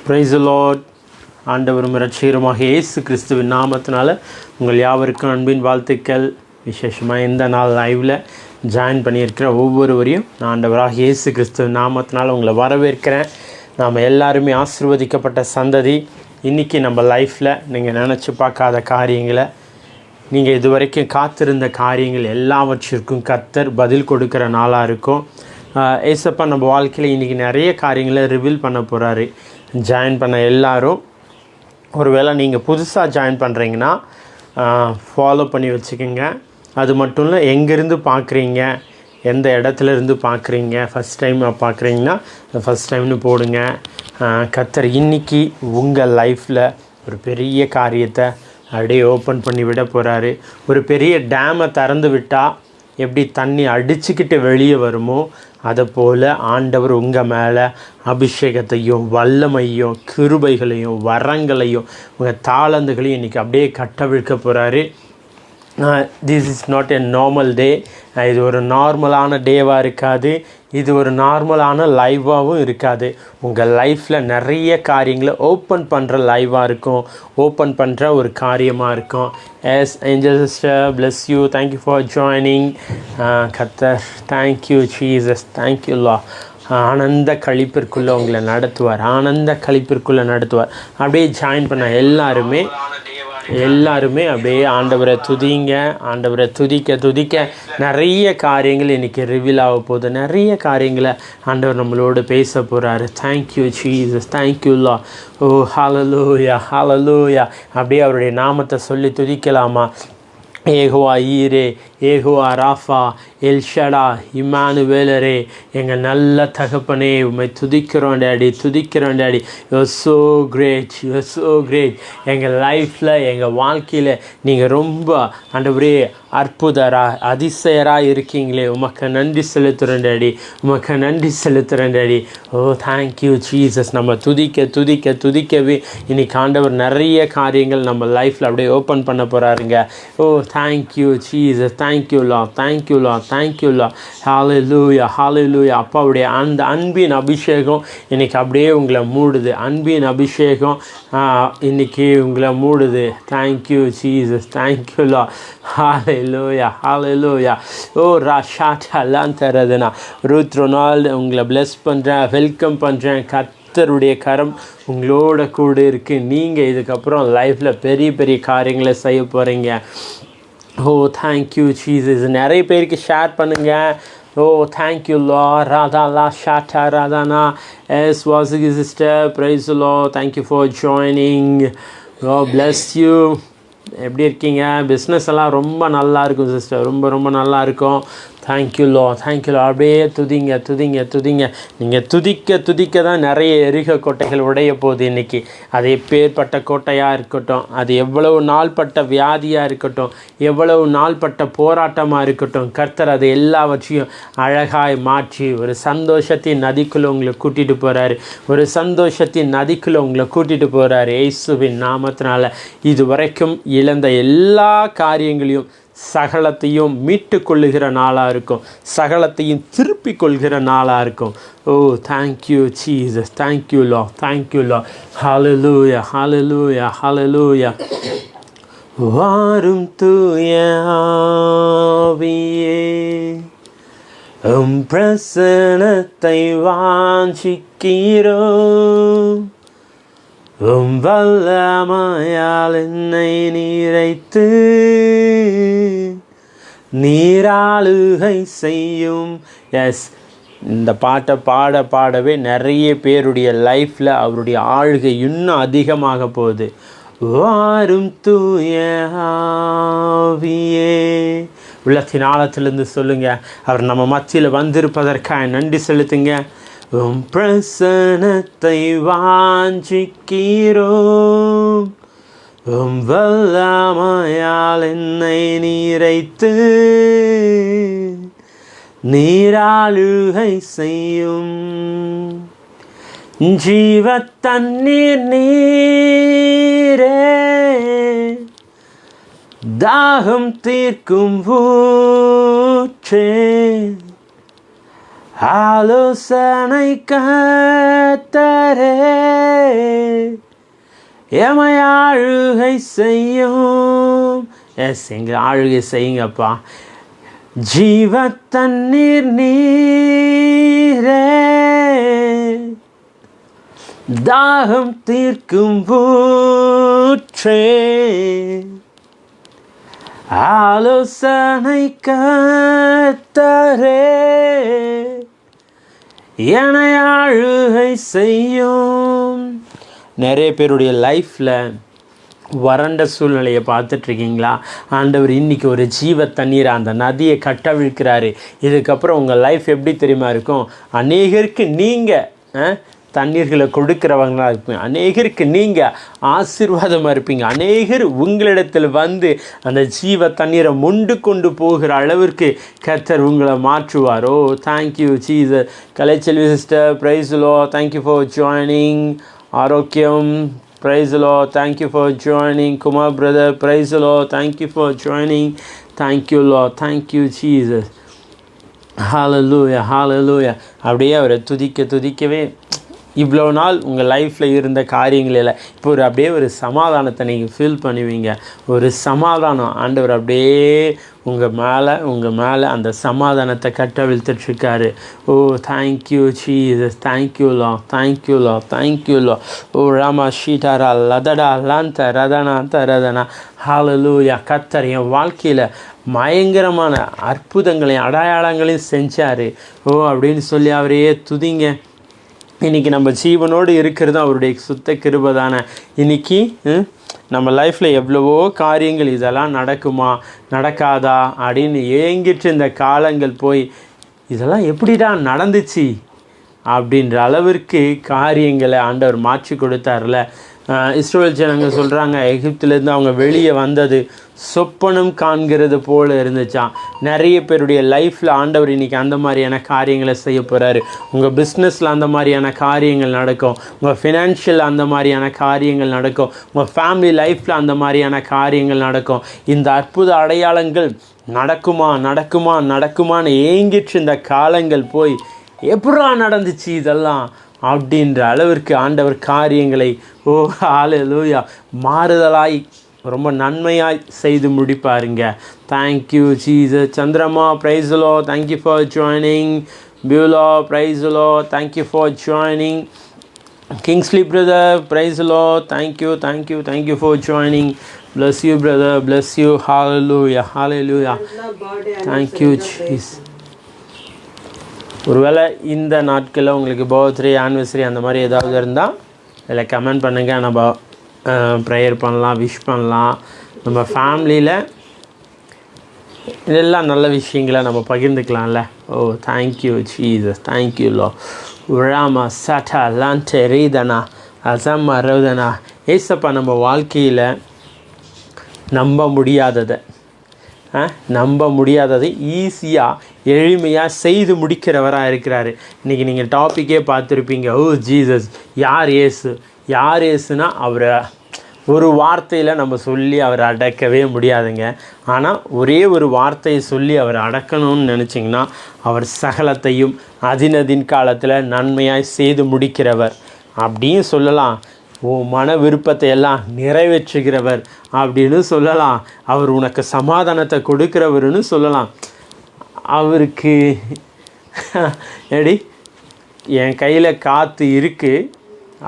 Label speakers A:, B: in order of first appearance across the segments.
A: Price the Lord. ஆண்டவரும் இரட்சகருமாக இயேசு கிறிஸ்துவின் நாமத்தினால உங்கள் யாவருக்கும் அன்பின் வாழ்த்துக்கள். விசேஷமாக இந்த நாள் லைவில் ஜாயின் பண்ணியிருக்கிற ஒவ்வொருவரையும் நான் ஆண்டவராக இயேசு கிறிஸ்துவின் நாமத்தினால உங்களை வரவேற்கிறேன். நாம் எல்லாருமே ஆசீர்வதிக்கப்பட்ட சந்ததி. இன்றைக்கி நம்ம லைஃப்பில் நீங்கள் நினச்சி பார்க்காத காரியங்களை, நீங்கள் இதுவரைக்கும் காத்திருந்த காரியங்கள் எல்லாவற்றிற்கும் கர்த்தர் பதில் கொடுக்குற நாளாக இருக்கும். ஏசப்பா நம்ம வாழ்க்கையில் இன்றைக்கி நிறைய காரியங்களை ரிவீல் பண்ண போகிறாரு. ஜாயின் பண்ண எல்லோரும், ஒருவேளை நீங்கள் புதுசாக ஜாயின் பண்ணுறீங்கன்னா ஃபாலோ பண்ணி வச்சுக்கோங்க. அது மட்டும் இல்லை, எங்கேருந்து பார்க்குறீங்க, எந்த இடத்துல இருந்து பார்க்குறீங்க, ஃபஸ்ட் டைம் பார்க்குறீங்கன்னா ஃபஸ்ட் டைம்னு போடுங்க. கர்த்தர் இன்றைக்கி உங்கள் லைஃப்பில் ஒரு பெரிய காரியத்தை அப்படியே ஓப்பன் பண்ணி விட போகிறாரு. ஒரு பெரிய டேமை திறந்து விட்டால் எப்படி தண்ணி அடிச்சுக்கிட்டு வெளியே வருமோ, அதை போல் ஆண்டவர் உங்கள் மேலே அபிஷேகத்தையும் வல்லமையும் கிருபைகளையும் வரங்களையும் உங்கள் தாளந்துகளையும் இன்றைக்கி அப்படியே கட்டவிழ்க்க போகிறாரு. This is not a normal day. இது ஒரு நார்மலான டேவாக இருக்காது, இது ஒரு நார்மலான லைவாகவும் இருக்காது. உங்கள் லைஃப்பில் நிறைய காரியங்களை ஓப்பன் பண்ணுற லைவாக இருக்கும், ஓப்பன் பண்ணுற ஒரு காரியமாக இருக்கும். Yes Angel sister, bless you, thank you for joining. கர்த்தர், தேங்க்யூ ஜீசஸ், தேங்க்யூ லா. ஆனந்த கழிப்பிற்குள்ளே உங்களை நடத்துவார், ஆனந்த கழிப்பிற்குள்ளே நடத்துவார். அப்படியே ஜாயின் பண்ண எல்லாருமே அப்படியே ஆண்டவரை துதிங்க. ஆண்டவரை துதிக்க நிறைய காரியங்கள் இன்றைக்கி ரிவீல் ஆக போகுது. நிறைய காரியங்களை ஆண்டவர் நம்மளோடு பேச போகிறாரு. தேங்க்யூ ஜீசஸ், தேங்க்யூ லா. ஓ ஹல்லேலூயா, ஹல்லேலூயா. அப்படியே அவருடைய நாமத்தை சொல்லி துதிக்கலாமா? ஏகோவா ஈரே, ஏகோவா ராஃபா, எல்ஷடா, இம்மானுவேலரே, எங்கள் நல்ல தகப்பனே, உம்மை துதிக்கிறோம் டேடி, துதிக்கிறோம் daddy. You are so great, you are so great. எங்கள் லைஃப்பில், எங்கள் வாழ்க்கையில் நீங்கள் ரொம்ப ஆண்டவரே அற்புதராக அதிசயராக இருக்கீங்களே, உமக்கு நன்றி செலுத்துகிறேன் டேடி, உமக்கு நன்றி செலுத்துகிறேன் டேடி. ஓ தேங்க்யூ ஜீசஸ். நம்ம துதிக்கவே இன்னைக்கு ஆண்டவர் நிறைய காரியங்கள் நம்ம லைஃப்பில் அப்படியே ஓப்பன் பண்ண போகிறாருங்க. ஓ thank you Jesus, thank you Lord, thank you Lord, thank you லா. ஹல்லேலூயா, ஹல்லேலூயா. அப்பாவுடைய அந்த அன்பின் அபிஷேகம் இன்றைக்கி அப்படியே உங்களை மூடுது. அன்பின் அபிஷேகம் இன்றைக்கி உங்களை மூடுது. தேங்க்யூ ஜீசஸ், தேங்க்யூ லா. ஹல்லேலூயா, ஹல்லேலூயா. ஓ ராஷாட்டெல்லாம் தரதுண்ணா. ரூத் ரொனால்டு உங்களை ப்ளெஸ் பண்ணுறேன், வெல்கம் பண்ணுறேன். கர்த்தருடைய கரம் உங்களோட கூட இருக்குது. நீங்கள் இதுக்கப்புறம் லைஃப்பில் பெரிய பெரிய காரியங்களை செய்ய போகிறீங்க. Oh thank you Jesus. நிறைய பேருக்கு ஷேர் பண்ணுங்கள். Oh thank you Lord. ராதா லா ஷாட்டா ராதானா. Yes Vasuki sister, praise Lord, thank you for joining. Oh bless you. எப்படி இருக்கீங்க? பிஸ்னஸ் எல்லாம் ரொம்ப நல்லா இருக்கும் சிஸ்டர், ரொம்ப ரொம்ப நல்லா இருக்கும். Thank you Lord, thank you low. அப்படியே துதிங்க. நீங்கள் துதிக்க தான் நிறைய எரிக கோட்டைகள் உடைய போகுது இன்றைக்கி. அது எப்பேற்பட்ட கோட்டையாக இருக்கட்டும், அது எவ்வளவு நாள்பட்ட வியாதியாக இருக்கட்டும், எவ்வளவு நாள்பட்ட போராட்டமாக இருக்கட்டும், கர்த்தர் அது எல்லாவற்றையும் அழகாய் மாற்றி ஒரு சந்தோஷத்தின் நதிக்குள்ளே உங்களை கூட்டிகிட்டு போகிறாரு. ஒரு சந்தோஷத்தின் நதிக்குள்ளே உங்களை கூட்டிகிட்டு போகிறாரு இயேசுவின் நாமத்தினால. இது வரைக்கும் இழந்த எல்லா காரியங்களையும் சகலத்தையும் மீட்டு கொள்ளுகிற நாளாக இருக்கும், சகலத்தையும் திருப்பிக் கொள்கிற நாளாக இருக்கும். ஓ thank you Jesus, thank you Lord, thank you லா. ஹல்லேலூயா, ஹல்லேலூயா, ஹல்லேலூயா. வாரும் தூய ஆவியே, உம் பிரசன்னத்தை வாஞ்சிக்கிறோம். உம் வல்லமையால் என்னை நிறைத்து நீராளுகை செய்யும். எஸ், இந்த பாட்டை பாடவே நிறைய பேருடைய லைஃப்பில் அவருடைய ஆளுகை இன்னும் அதிகமாக போகுது. வாரும் தூய ஆவியே. உள்ளத்தின் ஆழத்திலிருந்து சொல்லுங்கள். அவர் நம்ம மத்தியில் வந்திருப்பதற்காக நன்றி செலுத்துங்க. உம் பிரசன்னத்தை வாஞ்சிக்கிறோம். உம் வல்லமையால் என்னை நிறைத்து நீராளுகை செய்யும். ஜீவ தண்ணீர் நீரே, தாகம் தீர்க்கும் ஊற்றே, ஆலோசனை கர்த்தரே எமை ஆளுகை செய்யும். எஸ், எங்கள் ஆளுகை செய்யுங்கப்பா. ஜீவ தண்ணீர் நீரே தாகம் தீர்க்கும் ஊற்றே ஆலோசனை கர்த்தரே என்னை ஆளுகை செய்யும். நிறைய பேருடைய லைஃப்பில் வறண்ட சூழ்நிலையை பார்த்துட்ருக்கீங்களா? ஆண்டவர் இன்றைக்கி ஒரு ஜீவ தண்ணீரை அந்த நதியை கட்டவிழ்க்கிறாரு. இதுக்கப்புறம் உங்கள் லைஃப் எப்படி தெரியுமா இருக்கும்? அநேகருக்கு நீங்கள் தண்ணீர்களை கொடுக்குறவங்களாக இருப்பீங்க. அநேகருக்கு நீங்கள் ஆசீர்வாதமாக இருப்பீங்க. அநேகர் உங்களிடத்தில் வந்து அந்த ஜீவ தண்ணீரை மொண்டு கொண்டு போகிற அளவிற்கு கர்த்தர் உங்களை மாற்றுவார். Oh, thank you Jesus. Kalaiselvi sister, praise Lord, thank you for joining. ஆரோக்கியம், praise the Lord, thank you for joining. Kumar brother, praise the Lord, thank you for joining. Thank you Lord, thank you Jesus. Hallelujah, hallelujah. அப்படியே அவரை துதிக்கவே இவ்வளோ நாள் உங்கள் லைஃப்பில் இருந்த காரியங்களில் இப்போ அப்படியே ஒரு சமாதானத்தை நீங்கள் ஃபீல் பண்ணுவீங்க. ஒரு சமாதானம் ஆண்டவர் அப்படியே உங்கள் மேலே அந்த சமாதானத்தை கட்டவிழ்த்துட்ருக்காரு. ஓ, thank you Jesus, thank you Lord, thank you Lord, thank you லா. ஓ ராமா ஷீட்டாரா லதடா லாந்த ரதனா தரதனா. ஹல்லேலூயா. கர்த்தர் என் வாழ்க்கையில் பயங்கரமான அற்புதங்களையும் அடையாளங்களையும் செஞ்சார். ஓ அப்படின்னு சொல்லி அவரையே துதிங்க. இன்றைக்கி நம்ம ஜீவனோடு இருக்கிறது அவருடைய சுத்த கிருபை தானே. இன்றைக்கி நம்ம லைஃப்பில் எவ்வளவோ காரியங்கள் இதெல்லாம் நடக்குமா நடக்காதா அப்படின்னு ஏங்கிட்டு இந்த காலங்கள் போய் இதெல்லாம் எப்படிடா நடந்துச்சு அப்படின்ற அளவிற்கு காரியங்களை ஆண்டவர் மாற்றி கொடுத்தார்ல. இஸ்ரவேல் ஜனங்கள் சொல்கிறாங்க, எகிப்திலேருந்து அவங்க வெளியே வந்தது சொப்பனம் காண்கிறது போல் இருந்துச்சான். நிறைய பேருடைய லைஃப்பில் ஆண்டவர் இன்றைக்கி அந்த மாதிரியான காரியங்களை செய்ய போகிறாரு. உங்கள் பிஸ்னஸில் அந்த மாதிரியான காரியங்கள் நடக்கும். உங்கள் ஃபினான்ஷியல் அந்த மாதிரியான காரியங்கள் நடக்கும். உங்கள் ஃபேமிலி லைஃப்பில் அந்த மாதிரியான காரியங்கள் நடக்கும். இந்த அற்புத அடையாளங்கள் நடக்குமான்னு ஏங்கிட்டு இந்த காலங்கள் போய் எப்படா நடந்துச்சு இதெல்லாம் அப்படின்ற அளவிற்கு ஆண்டவர் காரியங்களை ஓ ஹல்லேலூயா மாறுதலாய் ரொம்ப நன்மையாய் செய்து முடிப்பாருங்க. Thank you Jesus. Chandrama, praise the Lord, thank you for joining. Beulah, praise the Lord, thank you for joining. Kingsley brother, praise the Lord, thank you for joining. Bless you brother, bless you. Hallelujah, hallelujah. Thank you Jesus. ஒருவேளை இந்த நாட்களில் உங்களுக்கு birthday, anniversary அந்த மாதிரி ஏதாவது இருந்தால் இதில் comment பண்ணுங்கள். நம்ம ப்ரேயர் பண்ணலாம், விஷ் பண்ணலாம். நம்ம ஃபேமிலியில் இதெல்லாம் நல்ல விஷயங்களை நம்ம பகிர்ந்துக்கலாம்ல. ஓ தேங்க்யூ ஜீசஸ், தேங்க்யூ லோ. உராமா சட்டா லான்டே ரீதனா அசம்மா ரவுதனா. ஏசப்பா நம்ம வாழ்க்கையில் நம்ப முடியாததை ஈஸியாக எளிமையாக செய்து முடிக்கிறவராக இருக்கிறாரு. இன்றைக்கி நீங்கள் டாப்பிக்கே பார்த்துருப்பீங்க. ஓ ஜீசஸ், யார் ஏசுனா அவரை ஒரு வார்த்தையில் நம்ம சொல்லி அவரை அடக்கவே முடியாதுங்க. ஆனால் ஒரே ஒரு வார்த்தையை சொல்லி அவரை அடக்கணும்னு நினச்சிங்கன்னா அவர் சகலத்தையும் அதினதின் காலத்தில் நன்மையாய் செய்து முடிக்கிறவர் அப்படின்னு சொல்லலாம். உன் மன விருப்பத்தை எல்லாம் நிறைவேற்றுகிறவர் அப்படின்னு சொல்லலாம். அவர் உனக்கு சமாதானத்தை கொடுக்கிறவர்னு சொல்லலாம். அவருக்கு என் கையில் காற்று இருக்குது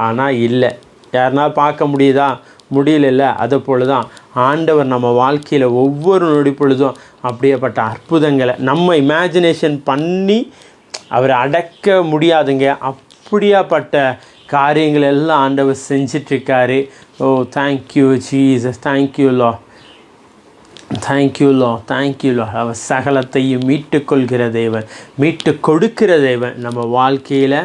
A: ஆனால் இல்லை, யாருனா பார்க்க முடியல. அதை போல தான் ஆண்டவர் நம்ம வாழ்க்கையில் ஒவ்வொரு நொடி பொழுதும் அப்படியேப்பட்ட அற்புதங்களை நம்ம இமேஜினேஷன் பண்ணி அவரை அடக்க முடியாதுங்க. அப்படியாப்பட்ட காரியங்கள் எல்லாம் ஆண்டவர் செஞ்சிட்ருக்காரு. Oh thank you Jesus, thank you Lord. அவர் சகலத்தையும் மீட்டு கொள்கிற தேவன், மீட்டு கொடுக்கிற தேவன் நம்ம வாழ்க்கையில்.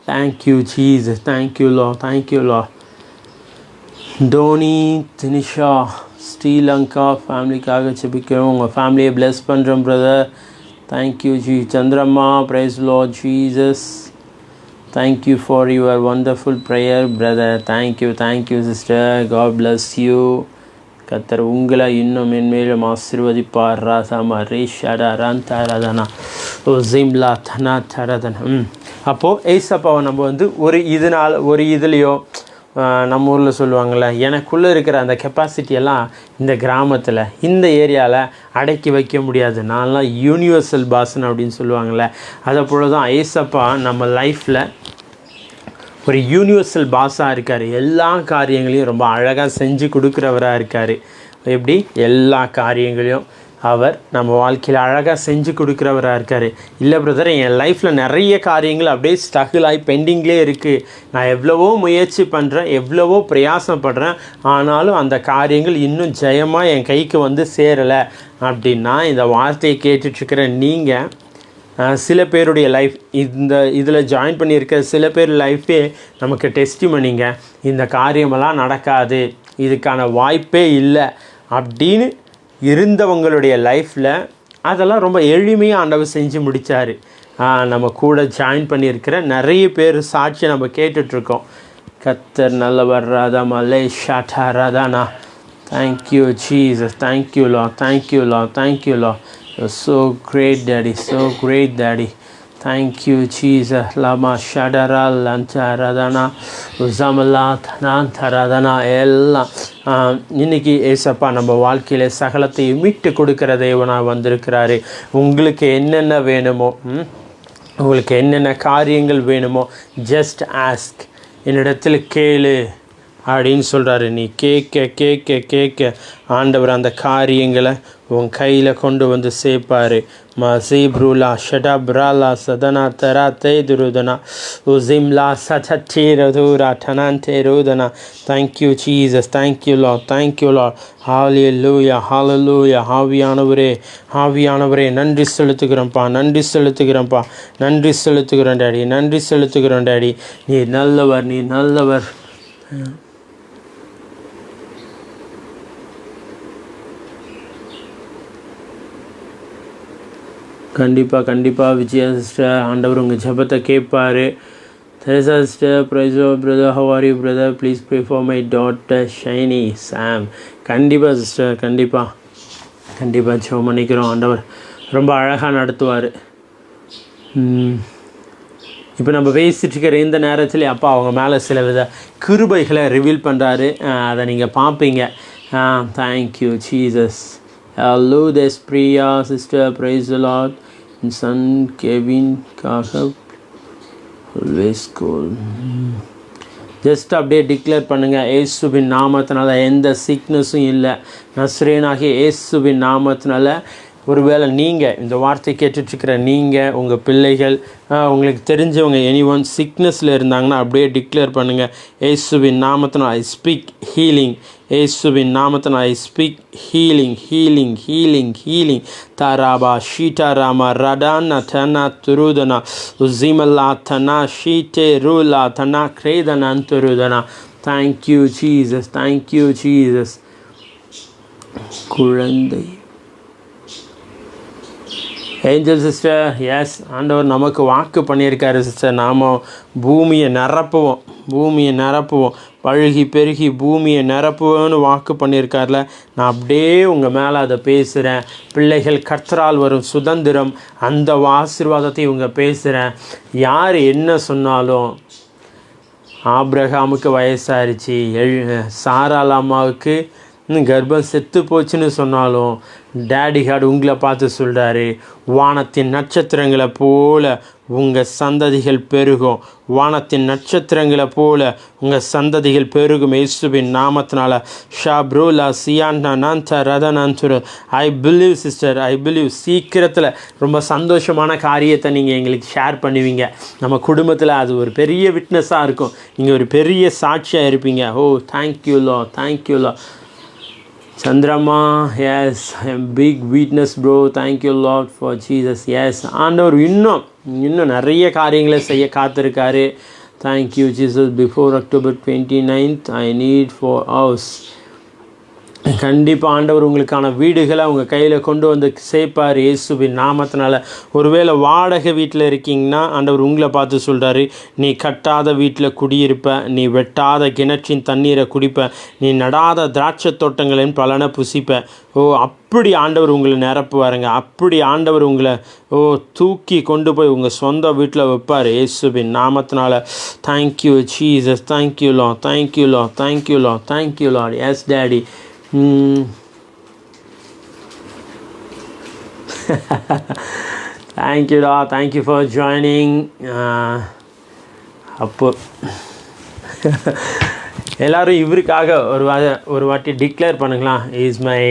A: Thank you Jesus, thank you Lord. Tony, Dinisha, Sri Lanka ஃபேமிலிக்காக ஜெபிக்கிறோம். உங்கள் ஃபேமிலியை பிளஸ் பண்ணுறோம் brother. Thank you Chandramma, praise Lord Jesus. Thank you for your wonderful prayer, brother. Thank you, sister. God bless you. கர்த்தர் உங்களை இன்னும் மென்மேலும் ஆசீர்வதிப்பார். ராசாமா ரேஷடா ராந்தாரதனா ஓ ஜிம்லா தனா தரதனா. அப்போது ஏசப்பாவை நம்ம வந்து ஒரு இதுலேயோ நம்ம ஊரில் சொல்லுவாங்கள்ல, எனக்குள்ளே இருக்கிற அந்த கெப்பாசிட்டியெல்லாம் இந்த கிராமத்தில் இந்த ஏரியாவில் அடக்கி வைக்க முடியாது, நான்லாம் யூனிவர்சல் பாசன் அப்படின்னு சொல்லுவாங்கள்ல, அதை போல தான் ஏசப்பா நம்ம லைஃப்பில் ஒரு யூனிவர்சல் பாஸாக இருக்கார். எல்லா காரியங்களையும் ரொம்ப அழகாக செஞ்சு கொடுக்குறவராக இருக்கார். எப்படி எல்லா காரியங்களையும் அவர் நம்ம வாழ்க்கையில் அழகாக செஞ்சு கொடுக்குறவராக இருக்கார். இல்லை பிரதர், என் லைஃப்பில் நிறைய காரியங்கள் அப்படியே ஸ்ட்ரகிள் ஆகி பெண்டிங்லேயே இருக்குது, நான் எவ்வளவோ முயற்சி பண்ணுறேன், எவ்வளவோ பிரயாசப்படுறேன், ஆனாலும் அந்த காரியங்கள் இன்னும் ஜெயமாக என் கைக்கு வந்து சேரலை அப்படின்னா, இந்த வார்த்தையை கேட்டுட்ருக்கிற நீங்கள், சில பேருடைய லைஃப் இதில் ஜாயின் பண்ணியிருக்கிற சில பேர் லைஃபே நமக்கு டெஸ்டிமனிங்க. இந்த காரியமெல்லாம் நடக்காது, இதுக்கான வாய்ப்பே இல்லை அப்படின்னு இருந்தவங்களுடைய லைஃப்பில் அதெல்லாம் ரொம்ப எளிமையாக ஆண்டவர் செஞ்சு முடித்தார். நம்ம கூட ஜாயின் பண்ணியிருக்கிற நிறைய பேர் சாட்சியை நம்ம கேட்டுட்ருக்கோம். கர்த்தர் நல்லவர். ராதா மலை ஷாட்டா ராதானா. Thank you Jesus, thank you Lord, thank you Lord, thank you Lord. You're so great daddy, so great daddy. Thank you Jesus. Lama shadara lantaradana uzamala tharantaradana எல்லாம் இன்றைக்கி ஏசப்பா நம்ம வாழ்க்கையில் சகலத்தையும் மீட்டு கொடுக்கிற தேவனாக வந்திருக்கிறாரு. உங்களுக்கு என்னென்ன வேணுமோ, உங்களுக்கு என்னென்ன காரியங்கள் வேணுமோ, ஜஸ்ட் ஆஸ்க், என்னிடத்தில் கேளு அப்படின்னு சொல்கிறாரு. நீ கேட்க கேட்க கேட்க ஆண்டவர் அந்த காரியங்களை உன் கையில் கொண்டு வந்து சேர்ப்பார். மசீப்ருலா ஷடப்ராலா சதனா தரா தேதுருதனா உசிம்லா சதீரதூரா டனான்டேருதனா. Thank you Jesus, thank you Lord, thank you லா. ஹல்லேலூயா, ஹல்லேலூயா. ஆவியானவரே, ஆவியானவரே நன்றி செலுத்துகிறோம்ப்பா, நன்றி செலுத்துகிறோம்ப்பா, நன்றி செலுத்துகிறோம் டாடி, நன்றி செலுத்துகிறோம் டாடி. நீ நல்லவர், நீ நல்லவர். கண்டிப்பாக விஜயா சிஸ்டர், ஆண்டவர் உங்கள் ஜெபத்தை கேட்பார். Teresa sister, praise brother, how are you brother, please pray for my daughter Shiny Sam. கண்டிப்பாக சிஸ்டர், கண்டிப்பாக ஜெபம் பண்ணிக்கிறோம். ஆண்டவர் ரொம்ப அழகாக நடத்துவார். இப்போ நம்ம பேசிகிட்டு இருக்கிற இந்த நேரத்தில் அப்பா அவங்க மேலே சில வித கிருபைகளை ரிவீல் பண்ணுறாரு. அதை நீங்கள் பார்ப்பீங்க. Thank you Jesus. Hello, there's Priya sister, praise the Lord. And son Kevin Kasab, always cool. Just அப்படியே டிக்ளேர் பண்ணுங்கள், ஏசுவின் நாமத்தினால எந்த சிக்னஸும் இல்லை. நஸ்ரேனாகிய ஏசுவின் நாமத்தினால ஒருவேளை நீங்கள் இந்த வார்த்தை கேட்டுட்ருக்கிற நீங்கள், உங்கள் பிள்ளைகள், உங்களுக்கு தெரிஞ்சவங்க எனிஒன் சிக்னஸில் இருந்தாங்கன்னா அப்படியே டிக்ளேர் பண்ணுங்கள். ஏசுவின் நாமத்தினால் ஐ ஸ்பீக் ஹீலிங். ஏசுவின் நாமத்தினால் I speak healing, healing, healing, healing. தாராபா ஷீட்டாராமா ரடானா தனா துருதனா உசிமல்லா தனா ஷீட்டே ரூலா தனா கிரேதனான் துருதனா. Thank you Jesus, thank you Jesus. குழந்தை ஏஞ்சல் சிஸ்டர், எஸ், ஆண்டவர் நமக்கு வாக்கு பண்ணியிருக்காரு சிஸ்டர். நாம் பூமியை நிரப்புவோம், பழுகி பெருகி பூமியை நிரப்புவோன்னு வாக்கு பண்ணியிருக்கார்ல. நான் அப்படியே உங்கள் மேலே அதை பேசுகிறேன். பிள்ளைகள் கர்த்தரால் வரும் சுதந்திரம், அந்த ஆசீர்வாதத்தை இவங்க பேசுகிறேன். யார் என்ன சொன்னாலும், ஆபிரகாமுக்கு வயசாயிருச்சு, சாராள் அம்மாவுக்கு கர்ப்பம் செத்து போச்சுன்னு சொன்னாலும், டேடி கார்டு உங்களை பார்த்து சொல்கிறாரு, வானத்தின் நட்சத்திரங்களை போல உங்கள் சந்ததிகள் பெருகும், வானத்தின் நட்சத்திரங்களை போல உங்கள் சந்ததிகள் பெருகும் இயேசுவின் நாமத்தினால. ஷாப்ரூலா சியான்னா நான்தா ரதனான்துரு. I believe sister, I believe. சீக்கிரத்தில் ரொம்ப சந்தோஷமான காரியத்தை நீங்கள் எங்களுக்கு ஷேர் பண்ணுவீங்க. நம்ம குடும்பத்தில் அது ஒரு பெரிய விட்னஸாக இருக்கும். நீங்கள் ஒரு பெரிய சாட்சியாக இருப்பீங்க. Oh thank you Lord, thank you Lord. Chandrama, yes, big witness bro, thank you Lord for Jesus. Yes, ஆண்டவர் இன்னும் நிறைய காரியங்களை செய்ய காத்திருக்காரு. Thank you Jesus. Before October 29th I need 4 hours. கண்டிப்பாக ஆண்டவர் உங்களுக்கான வீடுகளை உங்கள் கையில் கொண்டு வந்து சேர்ப்பார் இயேசுவின் நாமத்தினால. ஒருவேளை வாடகை வீட்டில் இருக்கீங்கன்னா ஆண்டவர் உங்களை பார்த்து சொல்கிறாரு, நீ கட்டாத வீட்டில் குடியிருப்ப, நீ வெட்டாத கிணற்றின் தண்ணீரை குடிப்ப, நீ நடாத திராட்சை தோட்டங்களின் பலனை புசிப்ப. அப்படி ஆண்டவர் உங்களை நிரப்புவாருங்க. அப்படி ஆண்டவர் உங்களை தூக்கி கொண்டு போய் உங்கள் சொந்த வீட்டில் வைப்பார் இயேசுவின் நாமத்தினால. Thank you Jesus, thank you Lord, thank you Lord, thank you Lord, thank you Lord. Yes daddy. Thank you, Lord. Thank you for joining. அப்போ எல்லோரும் இவருக்காக ஒரு வாட்டி டிக்ளேர் பண்ணுங்களா. Is my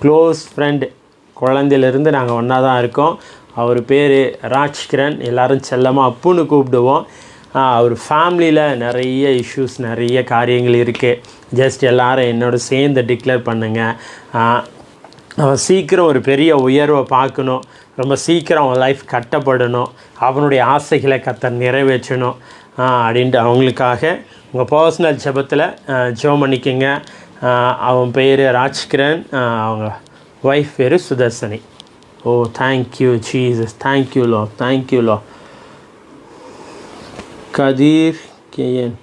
A: close friend. குழந்தையிலேருந்து நாங்கள் ஒன்றா தான் இருக்கோம். அவர் பேர் ராஜ்கிரண். எல்லோரும் செல்லமாக அப்புன்னு கூப்பிடுவோம். அவர் ஃபேமிலியில் நிறைய இஷ்யூஸ், நிறைய காரியங்கள் இருக்குது. ஜஸ்ட் எல்லோரும் என்னோட சேர்ந்து டிக்ளேர் பண்ணுங்கள். அவன் சீக்கிரம் ஒரு பெரிய உயர்வை பார்க்கணும், ரொம்ப சீக்கிரம் அவன் லைஃப் கட்டப்படணும், அவனுடைய ஆசைகளை கர்த்தர் நிறைவேற்றணும் அப்படின்ட்டு அவங்களுக்காக உங்கள் பர்சனல் ஜெபத்தில் ஜெபம் பண்ணிக்கோங்க. அவன் பேர் ராஜ்கிரண், அவங்க ஒய்ஃப் பேர் Sudharshini. Thank you Jesus, thank you Lord, thank you Lord. Kathir KN,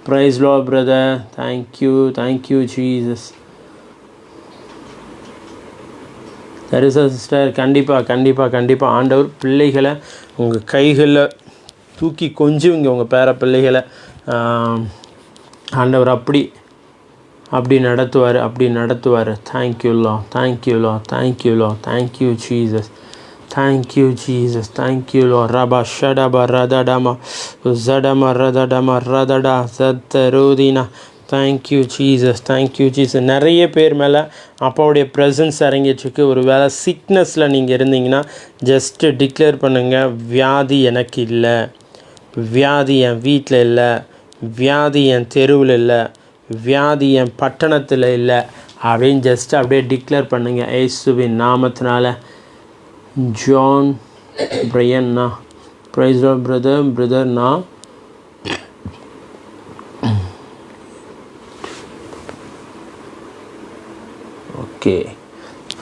A: praise Lord brother. Thank you, thank you Jesus. Tharisa sister, கண்டிப்பாக ஆண்டவர் பிள்ளைகளை உங்கள் கைகளில் தூக்கி கொஞ்சுவீங்க. உங்கள் பேர பிள்ளைகளை ஆண்டவர் அப்படி நடத்துவார். Thank you Lord, thank you Lord, thank you Lord, thank you Jesus, thank you Jesus, thank you Lord. ரபா ஷடபா ரதடமா ஜடமா ரதடமா ரதடா சத்தருதினா. Thank you Jesus, thank you Jesus. நிறைய பேர் மேலே அப்பாவுடைய ப்ரெசன்ஸ் இறங்கிட்டுருக்கு. ஒரு வேளை சிக்னஸில் நீங்கள் இருந்தீங்கன்னா ஜஸ்ட்டு டிக்ளேர் பண்ணுங்கள், வியாதி எனக்கு இல்லை, வியாதி என் வீட்டில் இல்லை, வியாதி என் தெருவில் இல்லை, வியாதி என் பட்டணத்தில் இல்லை அப்படின்னு ஜஸ்ட்டு அப்படியே டிக்ளேர் பண்ணுங்கள் இயேசுவின் நாமத்தினால. ஜான் பிரையன்னா, பிரைஸ் லார்ட் பிரதர்னா. ஓகே,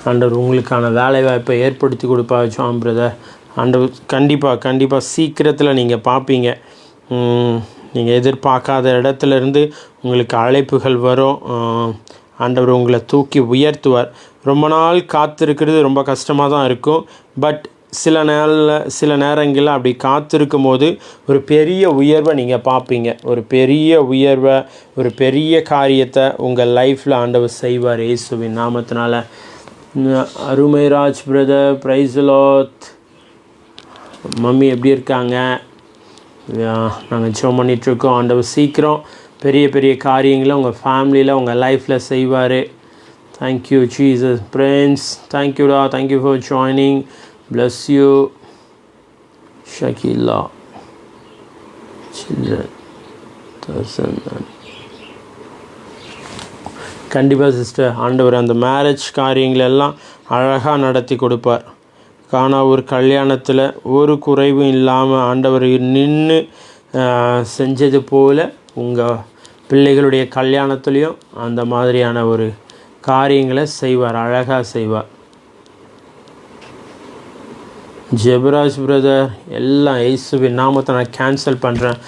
A: ஆண்டவர் உங்களுக்கான வேலை வாய்ப்பை ஏற்படுத்தி கொடுப்பா ஜான் பிரதர். ஆண்டவர் கண்டிப்பாக சீக்கிரத்தில் நீங்கள் பார்ப்பீங்க. நீங்கள் எதிர்பார்க்காத இடத்துலேருந்து உங்களுக்கு அழைப்புகள் வரும். ஆண்டவர் உங்களை தூக்கி உயர்த்துவார். ரொம்ப நாள் காத்திருக்கிறது ரொம்ப கஷ்டமாக தான் இருக்கும். பட் சில நேரங்களில் அப்படி காத்திருக்கும் போது ஒரு பெரிய உயர்வை நீங்கள் பார்ப்பீங்க. ஒரு பெரிய உயர்வை, ஒரு பெரிய காரியத்தை உங்கள் லைஃப்பில் ஆண்டவர் செய்வார் இயேசுவின் நாமத்தினால. Arumairaj brother, praise Lord. Mummy எப்படி இருக்காங்க? நாங்கள் ஜெபம் பண்ணிகிட்ருக்கோம். ஆண்டவர் சீக்கிரம் பெரிய பெரிய காரியங்களை உங்கள் ஃபேமிலியில், உங்கள் லைஃப்பில் செய்வார். Thank you Jesus. ஃப்ரெண்ட்ஸ், தேங்க்யூடா, thank you for joining. Bless you. Shakila. Children. கண்டிப்பாக சிஸ்டர், ஆண்டவர் அந்த மேரேஜ் காரியங்களெல்லாம் அழகாக நடத்தி கொடுப்பார். கானாவூர் கல்யாணத்தில் ஒரு குறைவும் இல்லாமல் ஆண்டவர் நின்று செஞ்சது போல் உங்கள் பிள்ளைகளுடைய கல்யாணத்துலேயும் அந்த மாதிரியான ஒரு காரியங்களை செய்வார், அழகாக செய்வார். ஜெபராஜ் பிரதர், எல்லாம் இயேசுவின் நாமத்தை நான் கேன்சல் பண்ணுறேன்.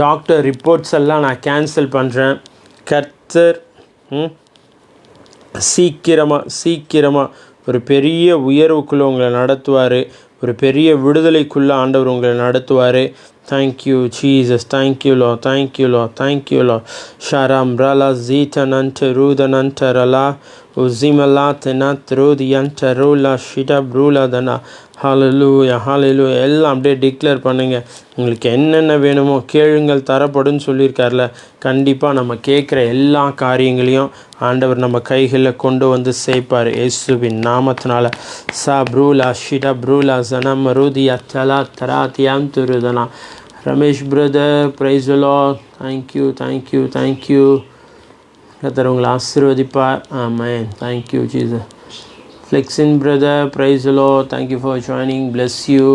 A: டாக்டர் ரிப்போர்ட்ஸ் எல்லாம் நான் கேன்சல் பண்ணுறேன். கர்த்தர் சீக்கிரமாக ஒரு பெரிய உயர்வுக்குள்ளே உங்களை நடத்துவார். ஒரு பெரிய விடுதலைக்குள்ளே ஆண்டவர் உங்களை நடத்துவார். Thank you Jesus, thank you Lord, thank you Lord, thank you Lord. ஷாராம் ரலா ஜீட்டனன்ட்டு ரூதனன்ட்டு ரலா உசிமலா தெனா த்ரூதியன்ட்டு ரூலா ஷிடா ப்ரூலாதனா. ஹalleluya, ஹalleluya. எல்லாம் அப்படியே டிக்ளேர் பண்ணுங்கள். உங்களுக்கு என்னென்ன வேணுமோ கேளுங்கள், தரப்படுன்னு சொல்லியிருக்கார்ல. கண்டிப்பாக நம்ம கேட்குற எல்லா காரியங்களையும் ஆண்டவர் நம்ம கைகளில் கொண்டு வந்து சேர்ப்பார் இயேசுவின் நாமத்தினால. சா ப்ரூலா ஷிடா ப்ரூலா ஜனா மருதியா தலா தராத்தியாம் துருதனா. Ramesh brother, praise the Lord. Thank you, thank you, thank you. கர்த்தர் உங்களை ஆசீர்வதிப்பார். Amen. Thank you Jesus. Flexin brother, praise the Lord. Thank you for joining. Bless you.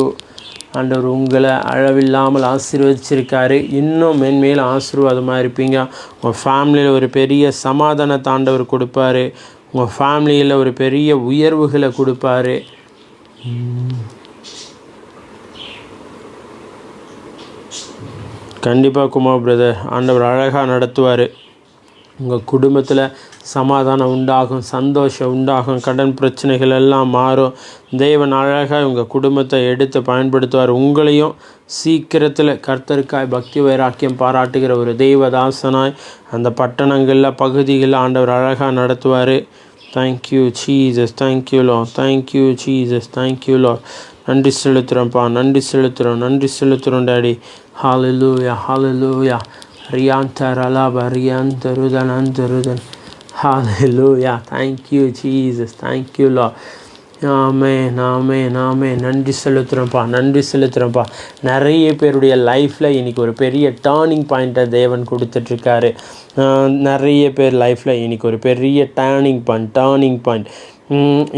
A: ஆண்டவர் உங்களை அளவில்லாமல் ஆசீர்வதிச்சிருக்காரு. இன்னும் மென்மேல் ஆசீர்வாதமாக இருப்பீங்க. உங்கள் ஃபேமிலியில் ஒரு பெரிய சமாதானத்தை ஆண்டவர் கொடுப்பாரு. உங்கள் ஃபேமிலியில் ஒரு பெரிய உயர்வுகளை கொடுப்பாரு. கண்டிப்பாக குமார் பிரதர், ஆண்டவர் அழகாக நடத்துவார். உங்கள் குடும்பத்தில் சமாதானம் உண்டாகும், சந்தோஷம் உண்டாகும், கடன் பிரச்சனைகள் எல்லாம் மாறும். தேவன் அழகாக உங்கள் குடும்பத்தை எடுத்து பயன்படுத்துவார். உங்களையும் சீக்கிரத்தில் கர்த்தருக்காய் பக்தி வைராக்கியம் பாராட்டுகிற ஒரு தெய்வதாசனாய் அந்த பட்டணங்களில் பகுதிகளில் ஆண்டவர் அழகாக நடத்துவார். Thank you Jesus, thank you Lord, thank you Jesus, thank you Lord. நன்றி செலுத்துகிறோம்ப்பா, நன்றி செலுத்துகிறோம், நன்றி செலுத்துகிறோம் டாடி. ஹalleluya, ஹalleluya. ரியாந்தரலப ரியாந்தருதனந்தருதன். ஹalleluya. Thank you Jesus, thank you Lord. Amen, amen, amen. நன்றி செலுத்துகிறோம்ப்பா, நன்றி செலுத்துகிறோம்ப்பா. நிறைய பேருடைய லைஃப்பில் இன்றைக்கி ஒரு பெரிய டேர்னிங் பாயிண்ட்டை தேவன் கொடுத்துட்ருக்காரு. நிறைய பேர் லைஃப்பில் இன்றைக்கி ஒரு பெரிய டேர்னிங் பாயிண்ட்.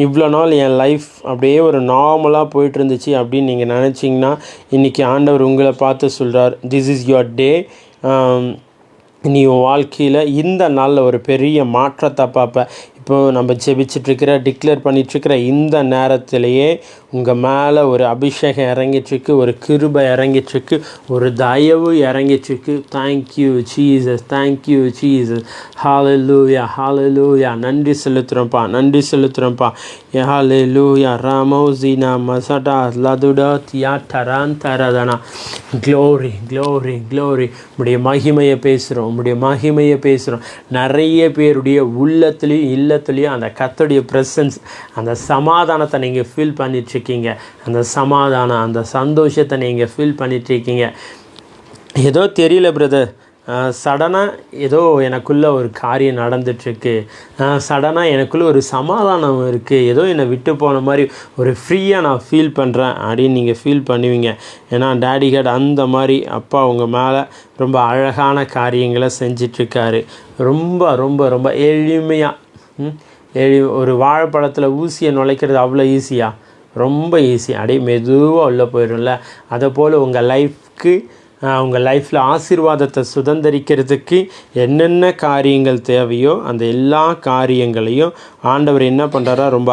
A: இவ்வளோ நாள் என் லைஃப் அப்படியே ஒரு நார்மலாக போயிட்டு இருந்துச்சு அப்படின்னு நீங்கள் நினச்சிங்கன்னா, இன்றைக்கி ஆண்டவர் உங்களை பார்த்து சொல்கிறார், திஸ் இஸ் யுவர் டே. நீ உன் வாழ்க்கையில் இந்த நாளில் ஒரு பெரிய மாற்றத்தை பார்ப்ப. இப்போது நம்ம ஜெபிச்சிட்ருக்கிற டிக்ளேர் பண்ணிகிட்ருக்கிற இந்த நேரத்திலேயே உங்கள் மேலே ஒரு அபிஷேகம் இறங்கிட்டுருக்கு, ஒரு கிருபை இறங்கிட்டுருக்கு, ஒரு தயவு இறங்கிட்டுருக்கு. Thank you Jesus, thank you Jesus. ஹalleluya, ஹalleluya. நன்றி செலுத்துகிறோம்ப்பா, நன்றி செலுத்துகிறோம்ப்பா. ஹalleluya. ராமோசினா மசடா லதுடா தியாட்டரான் தரதனா. Glory, glory, glory. உடைய மகிமையை பேசுகிறோம், உடைய மகிமையை பேசுகிறோம். நிறைய பேருடைய உள்ளத்துலேயும் இல்லத்துலேயும் அந்த கர்த்தருடைய ப்ரெசன்ஸ், அந்த சமாதானத்தை நீங்கள் ஃபீல் பண்ணிகிட்ருக்கீங்க. அந்த சமாதானம், அந்த சந்தோஷத்தை நீங்கள் ஃபீல் பண்ணிகிட்ருக்கீங்க. ஏதோ தெரியல பிரதர், சடனாக ஏதோ எனக்குள்ளே ஒரு காரியம் நடந்துகிட்ருக்கு, சடனாக எனக்குள்ளே ஒரு சமாதானம் இருக்குது, ஏதோ என்னை விட்டு போன மாதிரி ஒரு ஃப்ரீயாக நான் ஃபீல் பண்ணுறேன் அப்படின்னு நீங்கள் ஃபீல் பண்ணுவீங்க. ஏன்னா டேடி காட் அந்த மாதிரி அப்பா உங்கள் மேலே ரொம்ப அழகான காரியங்களை செஞ்சிட்ருக்காரு. ரொம்ப ரொம்ப ரொம்ப எளிமையாக ஒரு வாழைப்பழத்தில் ஊசியை நுழைக்கிறது அவ்வளோ ஈஸியாக, ரொம்ப ஈஸி, அப்படியே மெதுவாக உள்ளே போயிடும்ல. அதை போல் உங்கள் லைஃப்க்கு, உங்கள் லைஃப்பில் ஆசீர்வாதத்தை சுதந்திரிக்கிறதுக்கு என்னென்ன காரியங்கள் தேவையோ அந்த எல்லா காரியங்களையும் ஆண்டவர் என்ன பண்ணுறாரா, ரொம்ப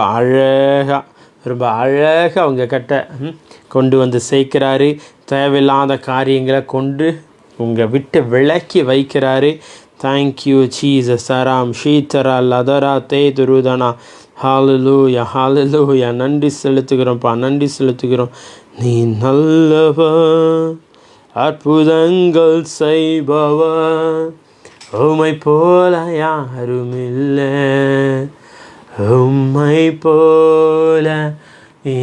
A: அழகாக அவங்க கிட்ட கொண்டு வந்து சேர்க்கிறாரு. தேவையில்லாத காரியங்களை கொண்டு உங்கள் விட்டு விலக்கி வைக்கிறாரு. Thank you Jesus. சராம் ஷீத்தரா லதரா தே துருதனா. ஹalleluya, ஹalleluya. நன்றி செலுத்துகிறோம்ப்பா, நன்றி செலுத்துகிறோம். நீ நல்லவர், அற்புதங்கள் செய்பவர், உம்மை போல யாரும் இல்லை, உம்மை போல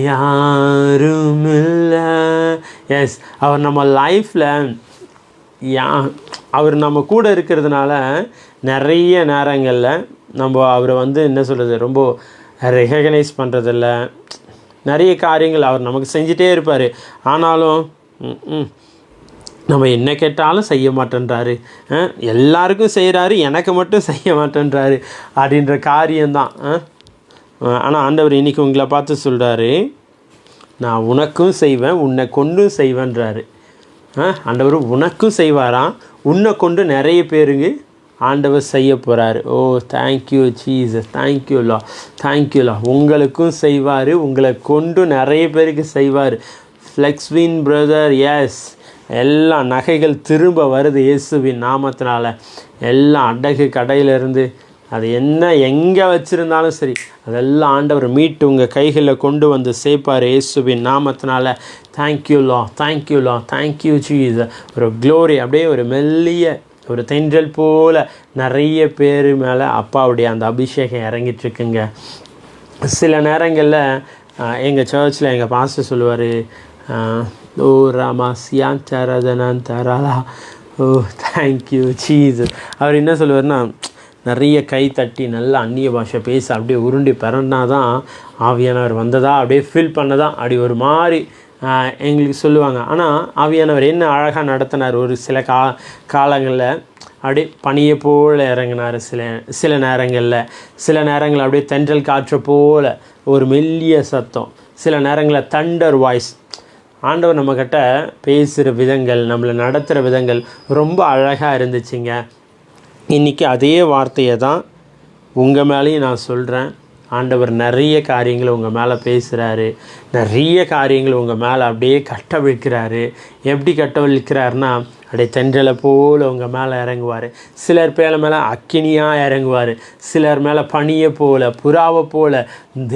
A: யாரும் இல்லை. எஸ், அவர் நம்ம லைஃப்பில் அவர் நம்ம கூட இருக்கிறதுனால நிறைய நேரங்களில் நம்ம அவரை என்ன சொல்கிறது, ரொம்ப ரெகக்னைஸ் பண்ணுறதில்ல. நிறைய காரியங்கள் அவர் நமக்கு செஞ்சிட்டே இருப்பார். ஆனாலும் நம்ம என்ன கேட்டாலும் செய்ய மாட்டேன்றாரு, எல்லாருக்கும் செய்கிறாரு, எனக்கு மட்டும் செய்ய மாட்டேன்றாரு அப்படின்ற காரியம்தான். ஆனால் ஆண்டவர் இன்றைக்கி உங்களை பார்த்து சொல்கிறாரு, நான் உனக்கும் செய்வேன், உன்னை கொண்டும் செய்வேன்றாரு. ஆண்டவர் உனக்கும் செய்வாராம், உன்னை கொண்டு நிறைய பேருங்க ஆண்டவர் செய்ய போகிறாரு. ஓ thank you Jesus, thank you Lord, thank you லா. உங்களுக்கும் செய்வார், உங்களை கொண்டு நிறைய பேருக்கு செய்வார். ஃப்ளெக்ஸ்வின் பிரதர், எஸ், எல்லா நகைகள் திரும்ப வருது இயேசுவின் நாமத்தினால. எல்லாம் அடகு கடையிலேருந்து அது எங்கே வச்சுருந்தாலும் சரி, அதெல்லாம் ஆண்டவர் மீட்டு உங்கள் கைகளில் கொண்டு வந்து சேர்ப்பார் இயேசுவின் நாமத்தினால. Thank you Lord, thank you Lord, thank you Jesus. ஒரு க்ளோரி அப்படியே ஒரு மெல்லிய ஒரு தென்றல் போல் நிறைய பேர் மேலே அப்பாவுடைய அந்த அபிஷேகம் இறங்கிட்டுருக்குங்க. சில நேரங்களில் எங்கள் சர்ச்சில் எங்கள் பாஸ்டர் சொல்லுவார், ஓ ராமா சியான் தரதனான் தராலா. ஓ தேங்க்யூ ஜீசஸ். அவர் என்ன சொல்லுவார்னா, நிறைய கை தட்டி நல்லா அந்நிய பாஷை பேச அப்படியே உருண்டி பிறன்னா தான் ஆவியானவர் வந்ததா அப்படியே ஃபீல் பண்ணதான் அப்படி ஒரு மாதிரி எங்களுக்கு சொல்லுவாங்க. ஆனால் ஆவியானவர் என்ன அழகாக நடத்தினார். ஒரு சில காலங்களில் அப்படியே பனியை போல் இறங்கினார். சில நேரங்களில் அப்படியே தென்றல் காற்றை போல் ஒரு மெல்லிய சத்தம், சில நேரங்களில் தண்டர் வாய்ஸ், ஆண்டவர் நம்மக்கிட்ட பேசுகிற விதங்கள், நம்மளை நடத்துகிற விதங்கள் ரொம்ப அழகாக இருந்துச்சுங்க. இன்றைக்கி அதே வார்த்தையை தான் உங்கள் மேலேயும் நான் சொல்கிறேன். ஆண்டவர் நிறைய காரியங்களை உங்கள் மேலே பேசுகிறாரு, நிறைய காரியங்கள் உங்கள் மேலே அப்படியே கட்டவிழ்க்கிறாரு. எப்படி கட்டவிழ்க்கிறாருன்னா, அப்படியே தென்றலை போல் உங்கள் மேலே இறங்குவார். சிலர் மேலே அக்கினியாக இறங்குவார், சிலர் மேலே பனியை போல், புறாவை போல்